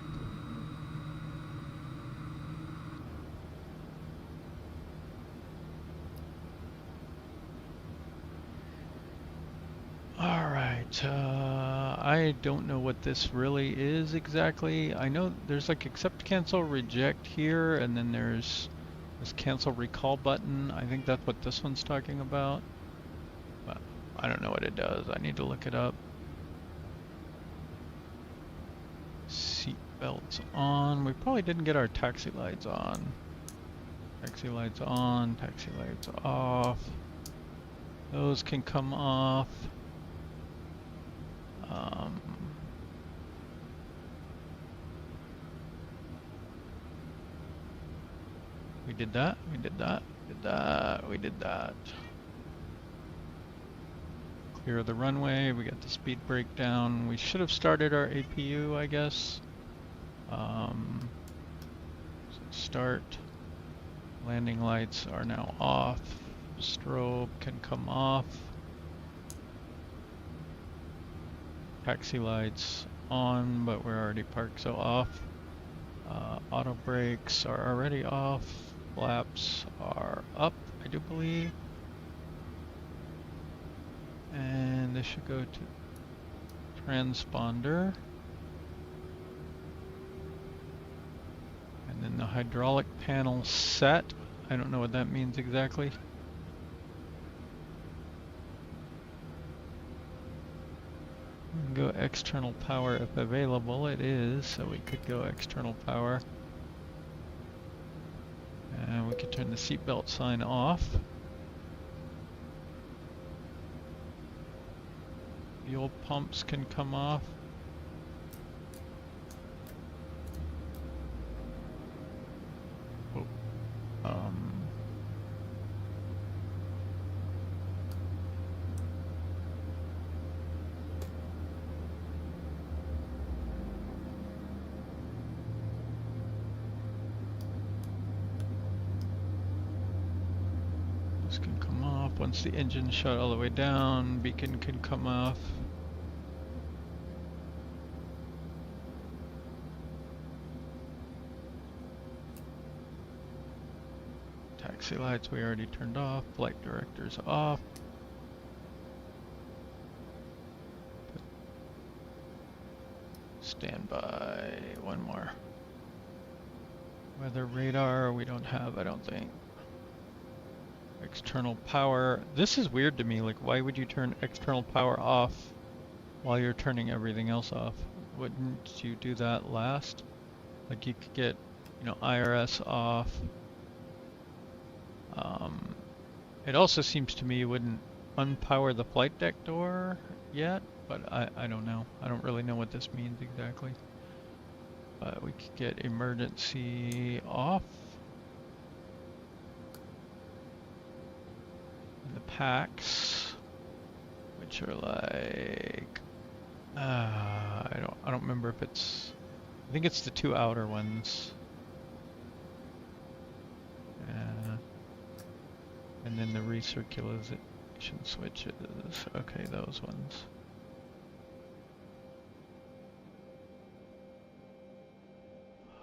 I don't know what this really is exactly. I know there's like accept, cancel, reject here, and then there's this cancel recall button. I think that's what this one's talking about. But I don't know what it does. I need to look it up. Seat belts on. We probably didn't get our taxi lights on. Taxi lights on, taxi lights off. Those can come off. We did that, we did that, we did that, we did that. Clear the runway, we got the speed brake down. We should have started our APU, I guess. So start. Landing lights are now off. Strobe can come off. Taxi lights on, but we're already parked, so off. Auto brakes are already off. Flaps are up, I do believe. And this should go to transponder. And then the hydraulic panel set. I don't know what that means exactly. We can go external power if available. It is, so we could go external power. And we could turn the seatbelt sign off. Fuel pumps can come off. This can come off. Once the engine's shut all the way down, beacon can come off. Taxi lights we already turned off. Flight directors off. Standby. One more. Weather radar we don't have, I don't think. External power. This is weird to me. Like, why would you turn external power off while you're turning everything else off? Wouldn't you do that last? Like, you could get, you know, IRS off. It also seems to me you wouldn't unpower the flight deck door yet, but I don't know. I don't really know what this means exactly. But we could get emergency off. And the packs, which are like, I don't remember if it's, I think it's the two outer ones. And then the recirculation switches. Okay, those ones.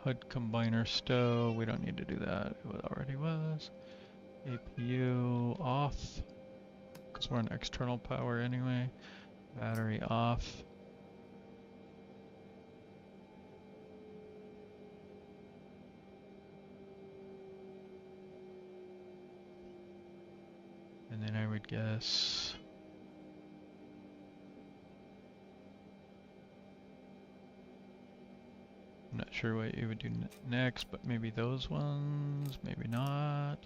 Hood combiner stow, we don't need to do that, it already was. APU off, because we're on external power anyway. Battery off. And then I would guess I'm not sure what you would do next, but maybe those ones, maybe not.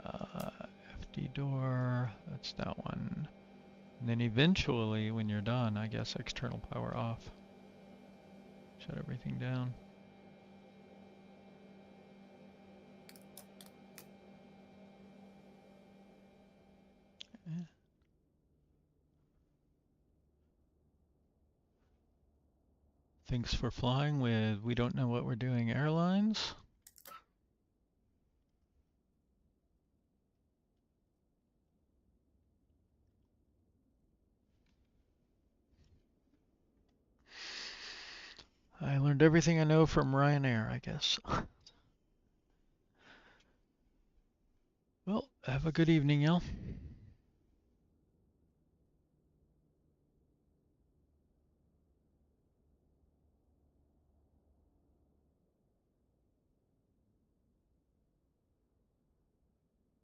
FD door, that's that one. And then eventually, when you're done, I guess external power off. Shut everything down. Thanks for flying with We Don't Know What We're Doing Airlines. I learned everything I know from Ryanair, I guess. Well, have a good evening, y'all.